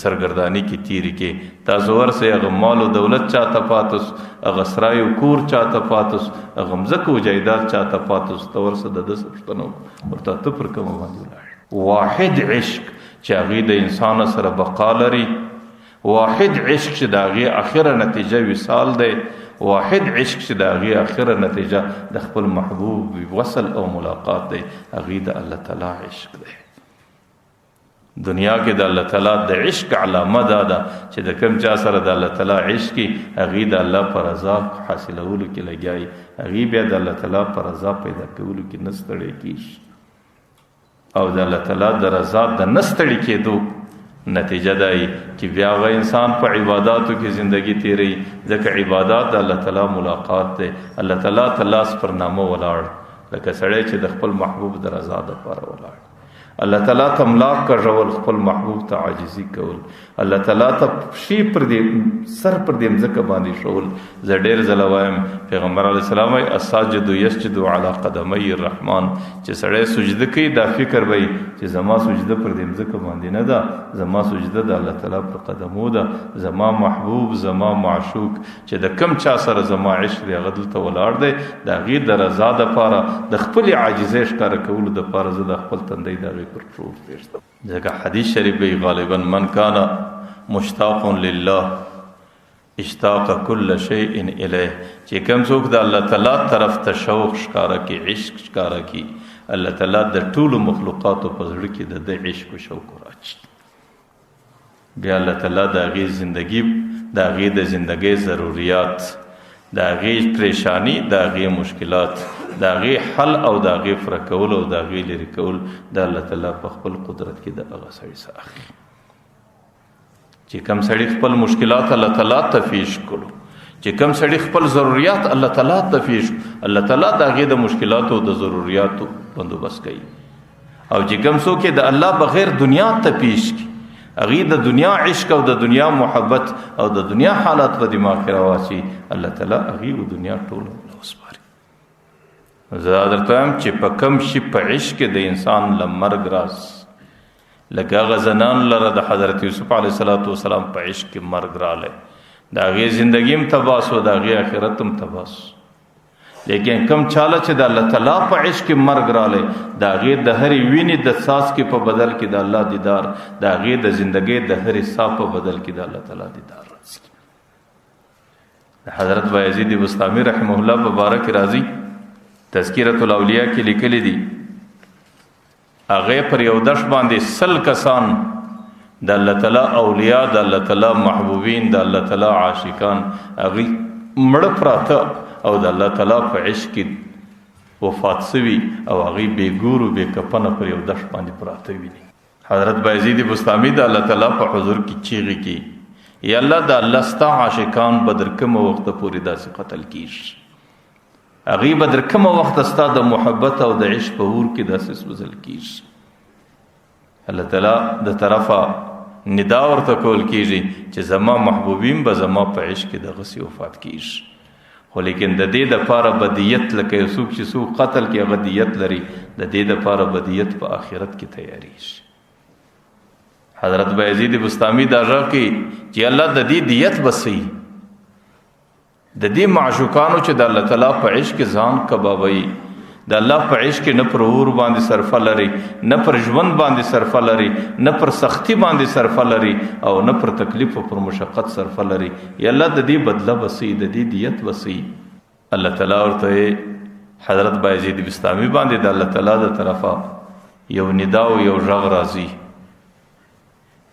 A: سرګردانی کې تیری کې تاسو ورسه هغه مال او دولت چاته پاتوس هغه سرای او کور چاته پاتوس هغه مځکه او جایداد چاته پاتوس ته ورسه د پښتنو ورته ته پر کوم باندې ولاړ واحد عشق چې هغه د انسان سره بقا لري واحد عشق چې د هغه اخره نتیجه وصال دی واحد عشق چې د هغه اخره نتیجه د خپل محبوب وصل او ملاقات دی هغه د الله تعالی عشق دی دنیا کې د الله تعالی د عشق علامه ده چې د کوم چا سره د الله تعالی عشق هغه د الله پر رضا حاصلولو کې لګیای هغه بیا د الله تعالی پر رضا پیدا کولو کې نستړی کیږي او د الله تعالی د رضا د نستړی کېدو نتیجه دی چې بیا غو انسان په عبادتو کې ژوندۍ تیری ځکه عبادت د الله تعالی ملاقات ده الله تعالی تلاس پر نامه ولاړ لکه سړی چې د خپل محبوب د رضا لپاره ولاړ الله تعالی تملاک کول خپل محبوب ته عاجزی کول الله تعالی ته شی پر دې سر پر دې مځکه باندې شول ز ډېر زلوایم پیغمبر علی السلام ای الساجد یسجد علی قدمی الرحمن چې سړی سجده کوي دا فکر وای چې زما سجده پر دې مځکه باندې نه ده زما سجده د الله تعالی پر قدمو ده زما محبوب زما معشوق چې د کم چا سره زما عشق دی غدل ته ولاړ دی دا غیر د رضا د پاره د خپل عاجزی ښکار کول د پاره ز د خپل تندې دا ځکه حدیث شریف به غالبا من کان مشتاق لله اشتاق كل شيء الیه چې کوم څوک د الله تعالی طرف ته شوق ښکارا کی عشق ښکارا کی الله تعالی د ټولو مخلوقاتو په زړه کې د عشق او شوق راچي بیا الله تعالی د هغې زندگی د هغې د زندگی ضروریات د هغې پریشانی د هغې مشکلات د هغې حل او د هغې فرق کول او د هغې لرې کول د الله تعالی په خپل قدرت کې د هغه سړي څخه اخلي چې کوم سړي خپل مشکلات الله تعالی ته پیش کړو چې کوم سړي خپل ضرورت الله تعالی ته پیش الله تعالی د هغې د مشکلاتو او د ضرورتو بندوبست کوي او چې کوم څوک د الله بغیر دنیا ته پیش کی هغه د دنیا عشق او د دنیا محبت او د دنیا حالات په دماغ کې راواسي الله تعالی هغه د دنیا ټول وسپاري زه درته هم چې په کم شي په عشق د انسان لمرګ راس لکه غزنان لره د حضرت یوسف علیه السلام په عشق کې مرګ رااله دا غي زندگی هم تباس او دا غي آخرت هم تباس لیکن کم چاله چې د الله تعالی په عشق کې مرګ رااله دا غي د هرې وینې د ساس کې په بدل کې د الله دیدار دا غي د زندگی د هرې سا په بدل کې د الله تعالی دیدار راځي حضرت بایزید بستامی رحمه الله مبارک راضی تذکرۃ الاولیاء کې لیکلي دي هغه پر یو دش باندې سل کسان د الله تعالی اولیاء د الله تعالی محبوبین د الله تعالی عاشقان هغه مړ پراته او د الله تعالی په عشق کې وفات سوي او هغه بے ګور او بے کفن پر یو دش باندې پراته وي حضرت بایزید بستامی د الله تعالی په حضور کې چیغې کې یا الله د الله ستا عاشقان بدر کوم وخت پورې داسې قتل کیږي هغه بدر کوم وخت ستا د محبت او د عشق په ور کې داسې سوزل کیږي الله تعالی د طرفه ندا ورته کول کیږي چې زما محبوبین به زما په عشق کې د غسی وفات کیږي خو لیکن د دې د پاره بدیت لکه یوسف چې سو قتل کې غدیت لري د دې د پاره بدیت په آخرت کې تیاری شي حضرت بایزید بستامی دا راکې چې الله د دې دیت بسي د دې معشوقانو چې د الله تعالی په عشق ځان کبابوي د الله په عشق نه پر اور باندې صرفه لري نه پر ژوند باندې صرفه لري نه پر سختی باندې صرفه لري او نه پر تکلیف او پر مشقت صرفه لري یا الله د دې بدله بسي د دې دیت بسي الله تعالی ورته حضرت بایزید بستامی باندې د الله تعالی د طرفه یو ندا او یو ژغ راځي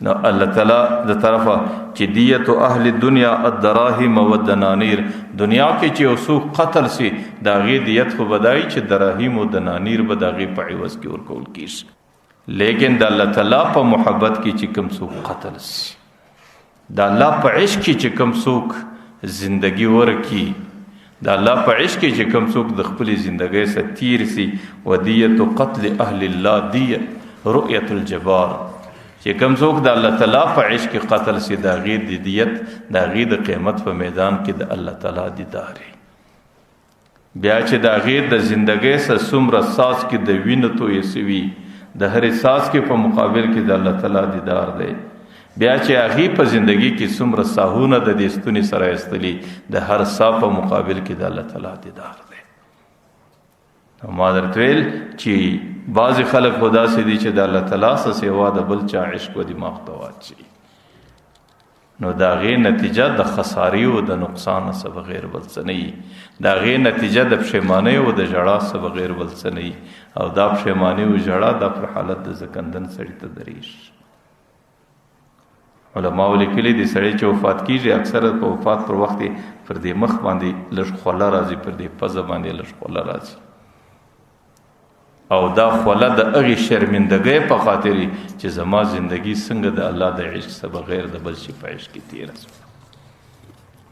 A: نو الله تعالی د طرفه چې دیت اهل دنیا الدراهم والدنانیر دنیا کې چې اوسو قتل سي دا غي دیت خو بدای چې دراهم او دنانیر به دا غي په عوض کې ورکول کیږي لیکن د الله تعالی په محبت کې چې کوم څوک قتل سي د الله په عشق کې چې کوم څوک زندگی ورکی د الله په عشق کې چې کوم څوک د خپل زندګۍ سره تیر سي ودیت قتل اهل الله دیه رؤیت الجبار چې کوم څوک د الله تعالی په عشق کې قتل سي دا غي د دیت دا غي د قیامت په میدان کې د الله تعالی دیدار بیا چې د هغې د زندګۍ سره څومره ساز کې د وینو تویې سوي د هرې ساز کې په مقابل کې د الله تعالی دیدار دی. بیا چې هغې په زندګي کې څومره ساهونه د دې ستوني سره ایستلي د هر سا په مقابل کې د الله تعالی دیدار دی. ما درته ویل چې بعضې خلک خو داسې دي چې د الله تعالی څخه سوا د بل چا عشق و دماغ ته واچوي، نو د هغې نتیجه د خساري او د نقصان څه بغیر بل څه نه وي. د هغې نتیجه د پښیمانۍ او د ژړا څه بغیر بل څه نه وي. او دا پښیماني او ژړا دا پر حالت د زکندن سړي ته درېږي. علماء لیکلي دي سړی چې وفات کیږي اکثره په وفات پر وخت پر دې مخ باندې لږ خوله راځي، پر دې پزه باندې لږ خوله راځي، او دا خوله د هغې شرمندګۍ په خاطر چې زما زندگی څنګه د الله د عشق څخه بغیر د بل شي په عشق کې تېره شوه.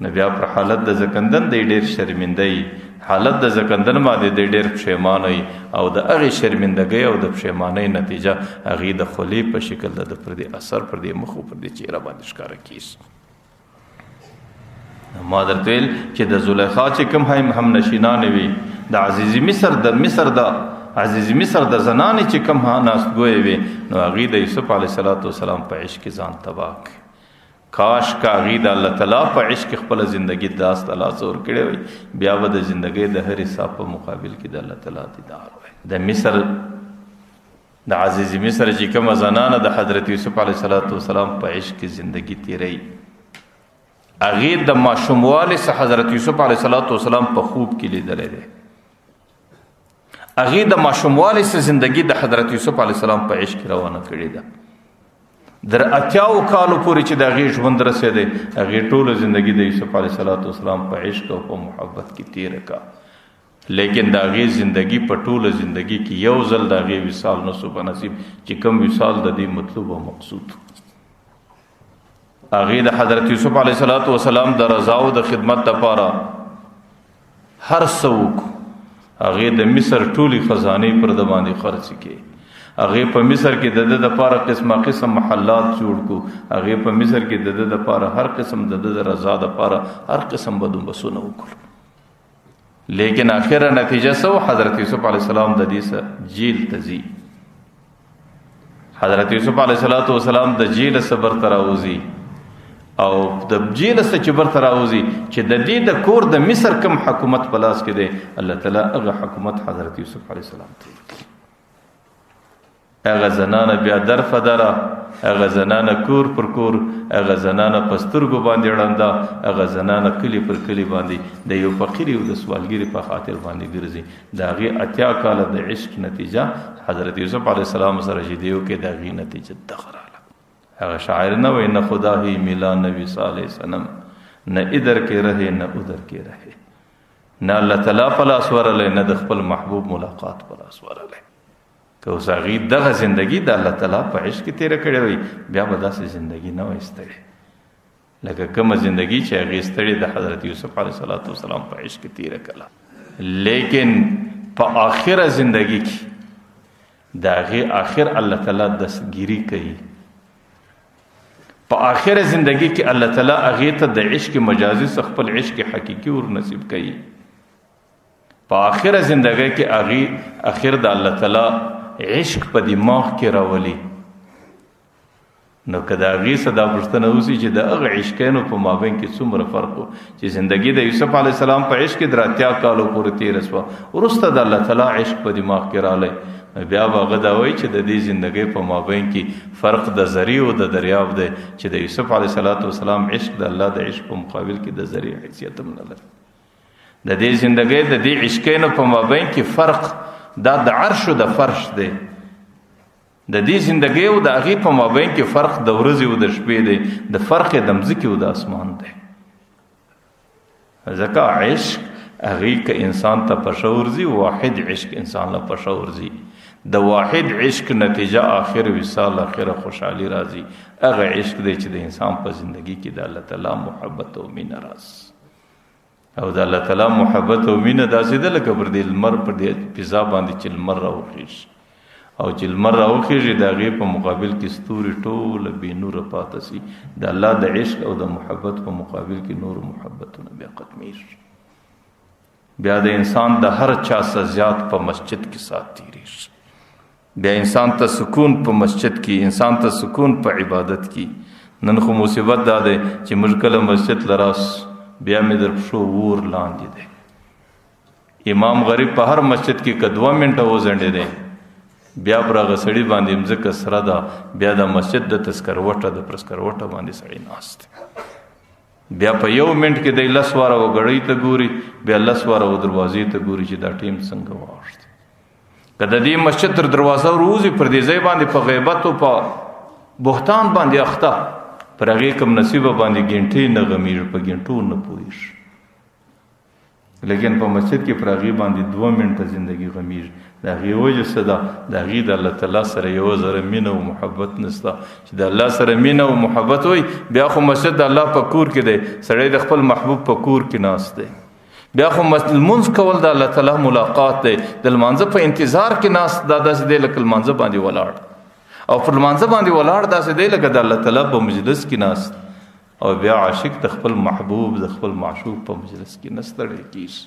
A: نو بیا پر حالت د زکندن دی ډېر شرمنده وي، حالت د زکندن باندې دی ډېر پښیمانه وي، او د هغې شرمندګۍ او د پښیمانۍ نتیجه هغې د خولې په شکل د پر دې اثر پر دې مخ او پر دې چهره باندې ښکاره کېږي. ما درته ویل چې د زلیخا چې کوم هم نشینانې وي، د عزیز مصر د عزیز مصر د زنانې چې کوم ناستګویې وي، نو هغې د یوسف علیه السلام په عشق کې ځان تباه کړي. کاش که هغې د الله تعالی په عشق کې خپله زندګي داس ته لاس ورکړی وی، بیا به د زندګۍ د هرې سا په مقابل کې د الله تعالی دیدار وی. د مصر د عزیز مصر چې کومه زنانه د حضرت یوسف علیه السلام په عشق کې زندګي تیروي، هغې د ماشوموالي څخه حضرت یوسف علیه السلام په خوب کې لیدلی دی. هغې د ماشوموالي څخه زندګي د حضرت یوسف علیه السلام په عشق کې روانه کړې ده. در 80 کالو پورې چې د هغې ژوند رسېدی، هغې ټوله زندګي د یوسف علیه السلام په عشق او په محبت کې تېره کړه. لیکن د هغې زندګي په ټوله زندګي کې یو ځل د هغې وصال نه شو په نصیب، چې کوم وصال د دې مطلوب او مقصود. هغې د حضرت یوسف علیه السلام د رضا او د خدمت لپاره هر څه وکړو. هغې د مصر ټولې خزانې پر د باندې خرڅې کړې. هغې په مصر کې د ده دپاره قسمه قسم محلات جوړ کړو. هغې په مصر کې د ده دپاره هر قسم د ده د رضا دپاره هر قسم بدومبسونه وکړو. لیکن آخره نتیجه څه و؟ حضرت یوسف علیه السلام د دې څه جیل ته ځي. حضرت یوسف علیه السلام د جیل څه برته راوځي، او د جیل څه چې برته راوځي چې د دې د کور د مصر کوم حکومت په لاس کې دی، الله تعالی هغه حکومت حضرت یوسف علیه السلام ته ورکړي. هغه زنانه بیا در فدره، هغه زنانه کور پر کور، هغه زنانه په سترګو باندې ړنده، هغه زنانه کلی پر کلی باندې د یو فقیر او د سوالګري په خاطر باندې ګرځي. د هغې 80 کاله د عشق نتیجه حضرت یوسف علیه السلام سره چې دیو کې د هغې نتیجه دغه راغله. هغه شاعر نه وی نه خدا ہی ملا نہ وصال صنم، نہ ادھر کے رہے نہ ادھر کے رہے. نه الله تعالی په لاس ورلی، نه د خپل محبوب ملاقات په لاس ورلی. که اوس هغې دغه زندګي د الله تعالی په عشق کې تېره کړې وی، بیا به داسې زندګي نه وای ستړې لکه کومه زندګي چې هغې ستړې د حضرت یوسف علیه السلام په عشق کې تېره کړه. لیکن په آخره زندګي کې د هغې آخر الله تعالی دستګیري کوي. په آخر زندگی کې الله تعالی هغې ته د عشق مجازي څخه خپل عشق حقیقي ور نصیب کوي. په آخر زندگی کې هغې اخر د الله تعالی عشق په دماغ کې راولي. نو که د هغې څه دا پوښتنه وشي چې د هغه عشقینو په مابین کې څومره فرق و چې زندگی د یوسف علیه السلام په عشق کې د 80 کالو پورې تېره شوه، وروسته د الله تعالی عشق په دماغ کې رالی، بیا به هغه دا وایي چې د دې زندګۍ په مابین کې فرق د ذرې او د دریاب دی، چې د یوسف علیه السلام عشق د الله د عشق په مقابل کې د ذرې حیثیت هم نه لري. د دې زندګۍ د دې عشقینو په مابین کې فرق دا د عرش او د فرش دی. د دې زندګۍ او د هغې په مابین کې فرق د ورځې او د شپې دی، د فرق د مځکې او د اسمان دی. ځکه عشق هغې که انسان ته په شعور ځي، واحد عشق انسان له په شعور ځي، د واحد عشق نتیجه آخر وصال آخر خوشحالی راځي. هغه عشق دی چې د انسان په زندگی کې د الله تعالی محبت او مینه راځي. او د الله تعالی محبت او مینه داسې ده لکه پر دې لمر پر دې فضا باندې چې لمر راوخیږي، او چې لمر راوخیږي د هغې په مقابل کې ستوري ټوله بې نوره پاته سي. د الله د عشق او د محبت په مقابل کې نور محبتونه بیا ختمیږي. بیا د انسان د هر چا څه زیات په مسجد کې سات تیریږي. بیا انسان ته سکون په مسجد کې، انسان ته سکون په عبادت کې. نن خو مصیبت دا دی چې موږ کله مسجد لراس بیا مې در پښو ور لاندې دی. امام غریب په هر مسجد کې که 2 منټه وځنډې دی بیا پر هغه سړي باندې مځکه سره ده، بیا د مسجد د تذکروټه د پرسکروټه باندې سړی ناست دی. بیا په 1 منټ کې دی 10 واره وګړۍ ته ګوري، بیا 10 واره و دروازې ته ګوري چې دا ټیم څنګه واوښت. که د دې مسجد تر دروازه روزي پر دې ځای باندې په غیبت او په بهتان باندې اخته، پر هغې کم نصیبه باندې ګنټې نه غمیږي، په ګنټو نه پوهېږي. لیکن په مسجد کې پر هغې باندې 2 منټه زندگی غمیږي. د هغې وجه څه ده؟ د هغې د الله تعالی سره یو ذره مینه او محبت نشته. چې د الله سره مینه او محبت وي بیا خو مسجد د الله په کور کې دی، سړی د خپل محبوب په کور کې ناست دی. بیا خو لمونځ کول د الله تعالی ملاقات دی، د لمانځه په انتظار کې ناست دا داسې دی لکه لمانځه باندې ولاړ، او پر لمانځه باندې ولاړ داسې دی لکه د الله تعالی په مجلس کې ناست. او بیا عاشق د خپل محبوب د خپل معشوق په مجلس کې نه ستړی کېږي.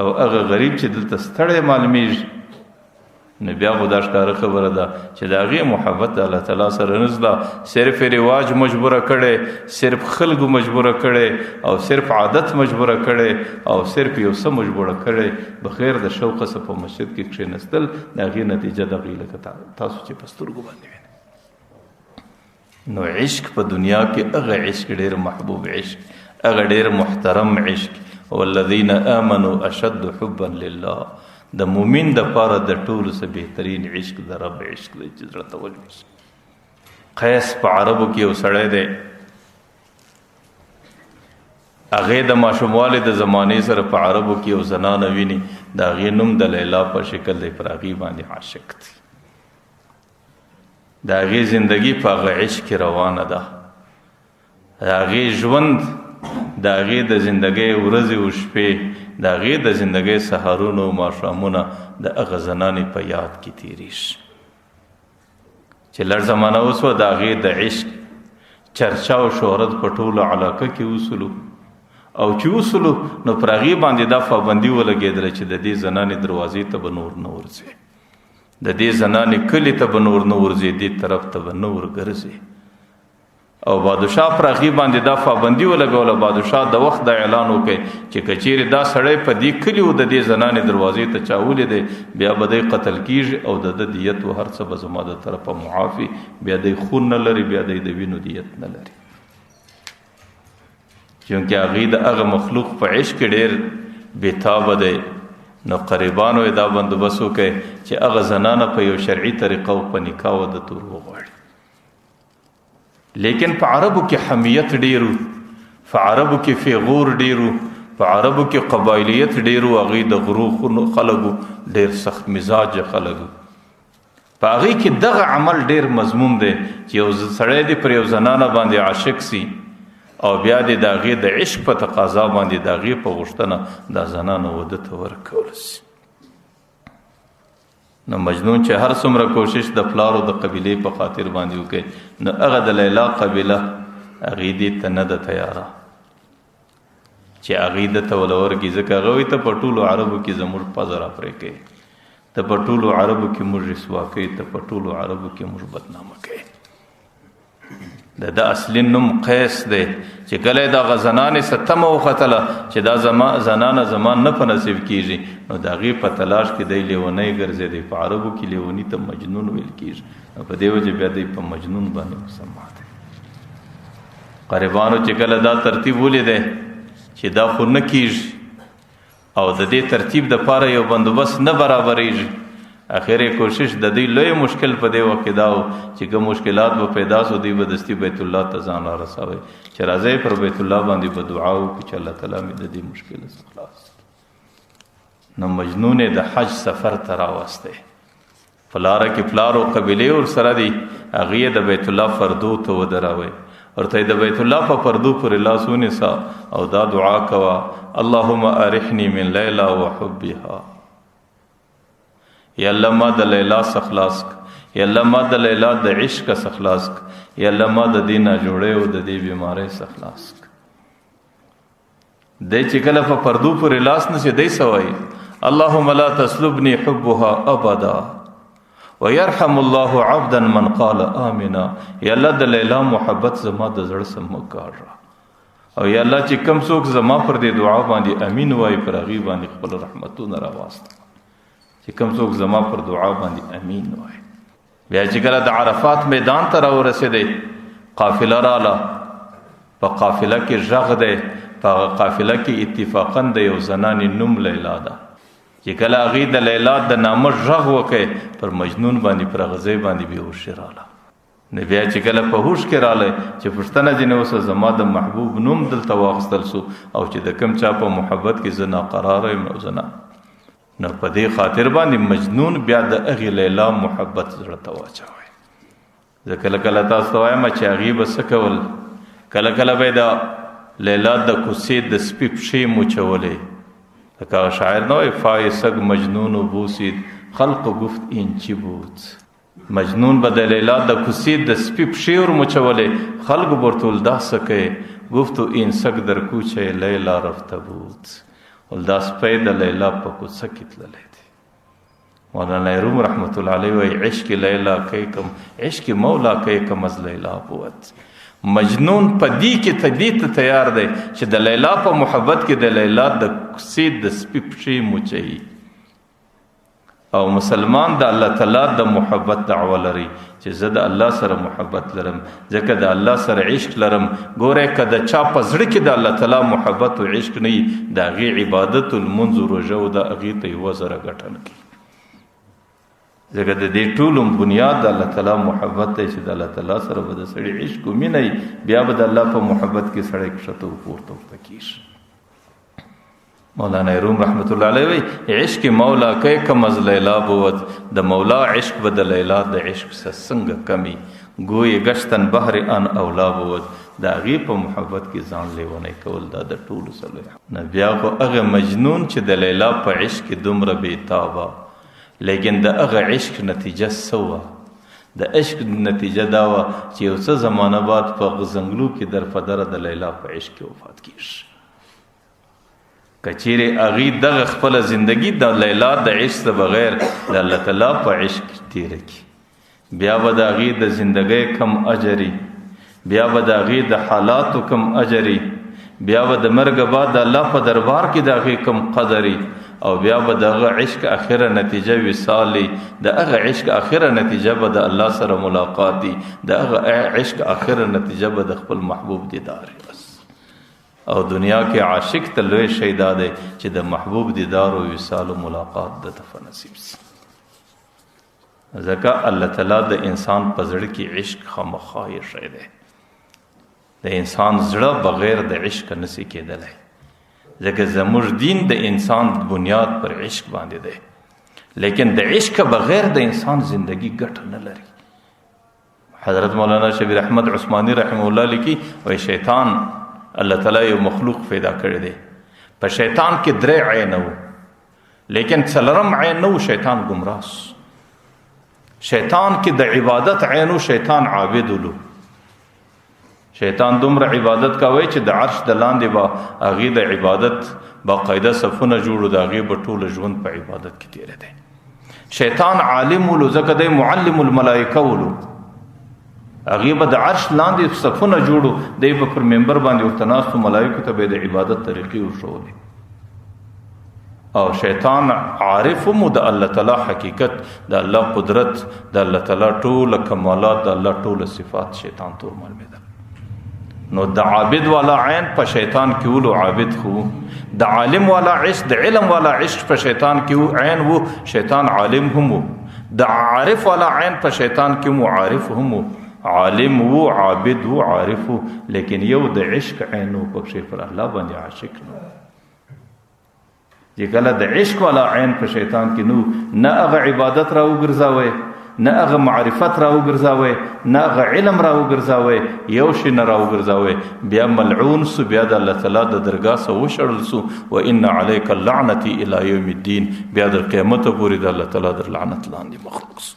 A: او هغه غریب چې دلته ستړی معلومیږي نو بیا خو دا ښکاره خبره ده چې د هغې محبت د الله تعالی سره نشته. صرف رواج مجبوره کړی، صرف خلکو مجبوره کړی، او صرف عادت مجبوره کړی، او صرف یو څه مجبوره کړی. بخیر د شوقه څه په مسجد کې کښېنستل د هغې نتیجه دغې لکه تاسو چې په سترګو باندې وینئ. نو عشق په دنیا کې هغه عشق ډېر محبوب عشق، هغه ډېر محترم عشق. والذین آمنوا اشد حبا لله، د مؤمن د پاره د ټولو څه بهترین عشق د رب عشق دی چې زړه ته ولوېږي. قیس په عربو کې یو سړی دی، هغې د ماشوموالي د زمانې سره په عربو کې یو زنانه ویني، د هغې نوم د لیلا په شکل دی، پر هغې باندې عاشق دی. د هغې زندگی په هغه عشق کې روانه ده، د هغې ژوند، د هغې د زندګۍ ورځې او شپې، د هغې د زندګۍ سهارونه او ماښامونه د هغه زنانې په یاد کې تېرېږي. چې لږ زمانه وسوه د هغې د عشق چرچا او شهرت په ټولو علاقه کې وسلو، او چې وسلو نو پر هغې باندې دا پابندي ولګېدله چې د دې زنانې دروازې ته به نور نه ورځي، د دې زنانې کلي ته به نور نه ورځي، دې طرف ته به نه ورګرځي. او بادشاه پر هغې باندې دا پابندي ولګوله. بادشاه د وخت دا اعلان وکړي چې که چیرې دا سړی په دې کلي و د دې زنانې دروازې ته چا ولیدی بیا به دی قتل کیږي، او د ده دیت و هر څه به زما د طرفه معافي. بیا دی خون نه لري، بیا دی د وینو دیت نه لري. چونکې هغې د هغه مخلوق په عشق کې ډېر بېتابه دی. نو قریبانو یې دا بندوبست وکړی چې هغه زنانه په یو شرعي طریقه او په نکاح واده تور وغواړي. لیکن په عربو کې حمیت ډیرو، په عربو کې فیغور ډیرو، په عربو کې قبایلیت ډیرو، هغې د غرو خلکو ډیر سخت مزاج خلکو. په هغې کې دغه عمل ډیر مضموم دی چې یو سړی دی پر یو زنانه باندې عاشق سي، او بیا دې د هغې د عشق په تقاضا باندې د هغې په غوښتنه دا زنانه واده ته ورکولی سي. نو مجنون چې هر څومره کوشش د پلارو د قبیلې په خاطر باندې وکړي، نو هغه د لیلا قبیله هغې دې ته نه ده تیاره چې هغې ده ته ولورکړي، ځکه هغه وایي ته په ټولو عربو کې زموږ پزه راپرې کوې، ته په ټولو عربو کې موږ رسوا کوې، ته په ټولو عربو کې موږ بدنامه کوې. د ده اصلي نوم قیس دی چې کله د هغه زنانې څه تمه وختله چې دا زنانه زما نه په نصیب کېږي، نو د هغې په تلاش کې دی لیونی ګرځېدی. په عربو کې لیوني ته مجنون ویل کېږي، نو په دې وجه بیا دی په مجنون باندې مسما دی. غریبانو چې کله دا ترتیب ولیدی چې دا خو نه کېږي او د دې ترتیب دپاره یو بندوبست نه برابریږي، اخر کوشش د دې لوی مشکل په دې وخت کې دا و چې کوم مشکلات به پیدا سو دی به دستی بیت الله ته ځان رسوي چې راځي پر بیت الله باندې به دعا وکړي چې الله تعالی مې د دې مشکل څخه خلاص. نو مجنون د حج سفر ته راوسته، پلاره کې پلارو قبیلې ور سره دي، هغې د بیت الله فردو ته ودروي، ورته د بیت الله په پردو پورې لاس ونیسه او دا دعا کوه: اللهم ارحني من لیلا وحبها. یا الله ما د لیلا څخه خلاص کړه، یا الله ما د لیلا د عشق څخه خلاص کړه، یا الله ما د دې ناجوړۍ او د دې بیمارۍ څخه خلاص کړه. دی چې کله په پردو پورې لاس نشي دی سوای اللهم لا تسلبني حبها ابدا ويرحم الله عبدا من قال آمنا. یا الله د لیلا محبت زما د زړه سم کار او یا الله چې کم څوک زما پر دې دعا باندې امین وای پر هغه باندې خپل رحمتونه راوست. چې کم څوک زما پر دعا باندې امین وای. بیا چې کله د عرفات میدان ته راورسېدې قافله رااله په قافله کې ژغ دی په قافله کې اتفاقا د یو زنانې نوم لیلا ده چې کله هغې د لیلا د نامه ژغ وکړي پر مجنون باندې پر غزی باندې بېهوشي راله. نو بیا چې کله په هوش کې رالی چې پوښتنه ځینې وسه زما د محبوب نوم دلته واخیستل سو او چې د کوم چا په محبت کې زه ناقراره یم نو زه نه نو په دې خاطر باندې مجنون بیا د هغې لیلا محبت زړه ته واچوئ. زه کله کله تاسو ته وایم چې هغې به څه کول کله کله به د لیلا د کوڅې د سپي پښې موچولې لکه شاعر نه وایي فایسک مجنون و بوسید خلق گفت این چی بود. مجنون به د لیلا د کوڅې د سپي پښې ور موچولې خلق ورته دا څه کوې گفتو این سگ در کوچه لیلا رفته بود. ول دا سپی د لیلا په کوڅه کې تللی دی. مولانا روم رحمت الله علیه وایي عشق لیلا کی کم عشق مولا کی کم از لیلا بود. مجنون په دې کې تدې ته تیار دی چې د لیلا په محبت کې د لیلا د کوڅې د سپي پښې موچوي. او مسلمان د الله تعالی د محبت دعوه لري چې زه د الله سره محبت لرم ځکه د الله سره عشق لرم. ګوره که د چا په زړه کې د الله تعالی محبت او عشق نه وي د هغې عبادت المنځ روژه او د هغې ته یوه زره ګټه نه کوي. ځکه د دې ټولو بنیاد د الله تعالی محبت دی چې د الله تعالی سره به د سړي عشق او مینه وي بیا به د الله په محبت کې سړی کښته او پورته ورته کېږي. مولانا روم رحمت الله علیه وی عشق مولا کی کم از لیلا بود. د مولا عشق به د لیلا د عشق څنګه کمی گوی گشتن بحر ان اولا بود. د هغې په محبت کې ځان لیونی کول دا د ټولو څلوي نه. بیا خو هغه مجنون چې د لیلا په عشق کې دومره بېتابه لیکن د هغه عشق نتیجه څه وه؟ د عشق نتیجه دا وه چې یو څه زمانه بعد په غزنګلو کې در په دره د لیلا په عشق کې وفات کېږي. کچیرې هغې دغه خپله زندگی د لیلا د عشق بغیر د الله تعالی په عشق تیره کړي بیا به د هغې د زندګۍ کم اجري بیا به د هغې د حالاتو کم اجري بیا به د مرګ بعد د الله په دربار کې د هغې کم قدري او بیا به د هغه عشق اخره نتیجه وصالي. د هغه عشق اخره نتیجه به د الله سره ملاقات دي. د هغه عشق اخره نتیجه به د خپل محبوب دیدار بس. او دنیا کې عاشق ته لوی شی دا دی چې د محبوب دیدار او وصال او ملاقات د ته نصیب شي. ځکه الله تعالی د انسان په زړه کې عشق خامخا یې شی دی. د انسان زړه بغیر د عشق نشي کېدلی ځکه زموږ دین د انسان بنیاد پر عشق باندې دی لیکن د عشق بغیر د انسان زندگی ګټه نه لري. حضرت مولانا شبیر احمد عثمانی رحمه الله لیکي وایي شیطان الله تعالی یو مخلوق پیدا کړی دی. په شیطان کې درې عین وو لیکن څلورم عین نه و شیطان ګمراه سو. شیطان کې د عبادت عین و شیطان عابد ولو. شیطان دومره عبادت کوي چې د عرش د لاندې به هغې د عبادت باقاعده صفونه جوړو د هغې به ټوله ژوند په عبادت کې تیره دی. شیطان عالم ولو ځکه دی معلم الملائکه ولو. هغې به د عرش لاندې صفونه جوړو دی به پر منبر باندې ورته ناستو ملایکو ته به د عبادت طریقې ورښولې. او شیطان عارف هم د الله تعالی حقیقت د الله قدرت د الله تعالی ټوله کمالات د الله ټوله صفات شیطان ته معلومېدل. نو د عابد والا عین په شیطان کې ولو عابد خو د عالم والا عشق د علم والا عشق په شیطان کې عین وو شیطان عالم هم وو. د عارف والا عین په شیطان کې مو عارف هم وو عالم وو عابد وو عارف وو لیکن یو د عشق عین وو پکښې پر الله باندې عاشق نو. چې کله د عشق والا عین په شیطان کې نو نه هغه عبادت را وګرځاوئ نه هغه معرفت را وګرځاوئ نه هغه علم را وګرځاوئ یو شی نه را وګرځاوئ بیا ملعون سو بیا د الله تعالی د درګاه څخه وشړل سو وان علیک اللعنة الی یوم الدین بیا د قیامت پورې د الله تعالی در لعنت لاندې مخلوق سو.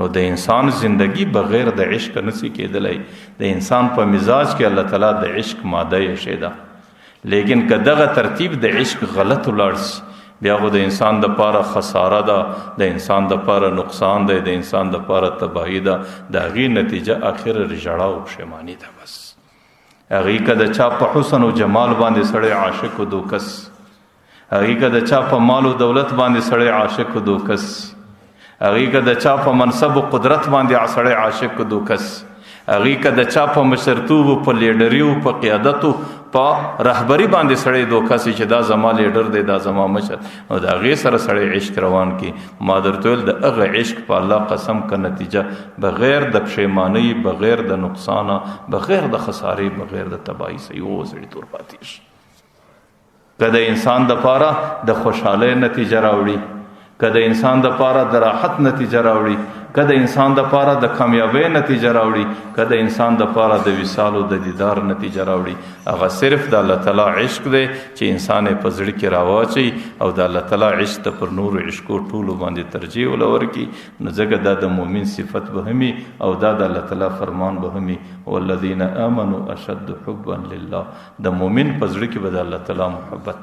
A: نو د انسان زندگی بغیر د عشق نسی کېدلی. د انسان په مزاج کې الله تعالی د عشق ماده یې شی ده لیکن که دغه ترتیب د عشق غلط ولاړ شي بیا خو د انسان د پاره خساره ده، د انسان د پاره نقصان دی، د انسان د پاره تباهی ده. د هغې نتیجه آخر ژړا او پښیماني ده. بس هغې که د چا په حسن او جمال باندې سړی عاشق و دوکس، هغې که د چا په مال او دولت باندې سړی عاشق و دوکس، هغې که د چا په منصب او قدرت باندې سړی عاشق و دوکس، هغې که د چا په مشرتوب او په لیډري او په قیادت او په رهبري باندې سړی دوکس چې دا زما لیډر دی، دا زما مشر، او د هغې سره سړی عشق روان کی. ما درته ویل د هغه عشق په الله قسم که نتیجه بغیر د پښیمانۍ، بغیر د نقصانه، بغیر د خسارې، بغیر د تباهی سه یو سړي تور پاتې شي. که د انسان د پاره د خوشحالۍ نتیجه راوړي، که د انسان د پاره د راحت نتیجه راوړي، که د انسان د پاره د کامیابۍ نتیجه راوړي، که د انسان د پاره د وصال او د دیدار نتیجه راوړي، هغه صرف د الله تعالی عشق دی چې انسان یې په زړه کې راواچي او د الله تعالی عشق ته پر نورو عشقو ټولو باندې ترجیح ورکړي. نو ځکه دا د مؤمن صفت به همي او دا د الله تعالی فرمان به همي، والذین آمنوا اشد حبا لله. د مؤمن په زړه کې به د الله تعالی محبت،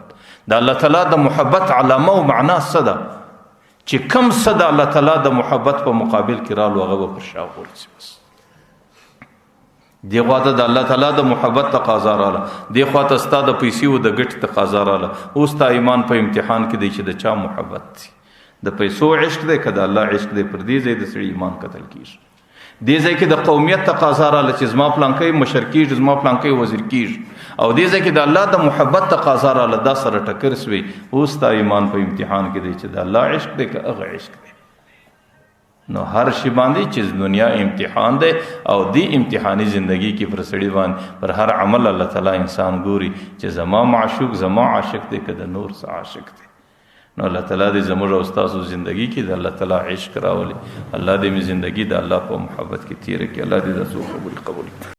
A: د الله تعالی د محبت علامه او معنا څه ده چې کم څه د الله تعالی د محبت په مقابل کې رالو هغه به پر شا غورځي. بس دې خوا ته د الله تعالی د محبت تقاضا راله، دې خوا ته ستا د پیسې او د ګټې تقاضا راله. اوس تا ایمان په امتحان کې دی چې د چا محبت دی، د پیسو عشق دی که د الله عشق دی. پر دې ځای د سړي ایمان قتل کېږي. دې ځای کې د قومیت تقاضا راله چې زما پلانکی مشر کېږي، زما پلانکی وزیر کېږي، او دې ځای کې د الله د محبت تقاضا راله، دا سره ټکر سوی. اوس تا ایمان په امتحان کې دی چې د الله عشق دی که هغه عشق دی. نو هر شي باندې چې دنیا امتحان دی او دی امتحاني زندگی کې پر سړي باندې پر هر عمل الله تعالی انسان ګوري چې زما معشوق زما عاشق دی که د نور څه عاشق دی. نو الله تعالی دې زموږ او ستاسو زندگی کې د الله تعالی عشق راولي. الله دې مې زندگی د الله په محبت کې تیره کړي. الله دې دا څو قبول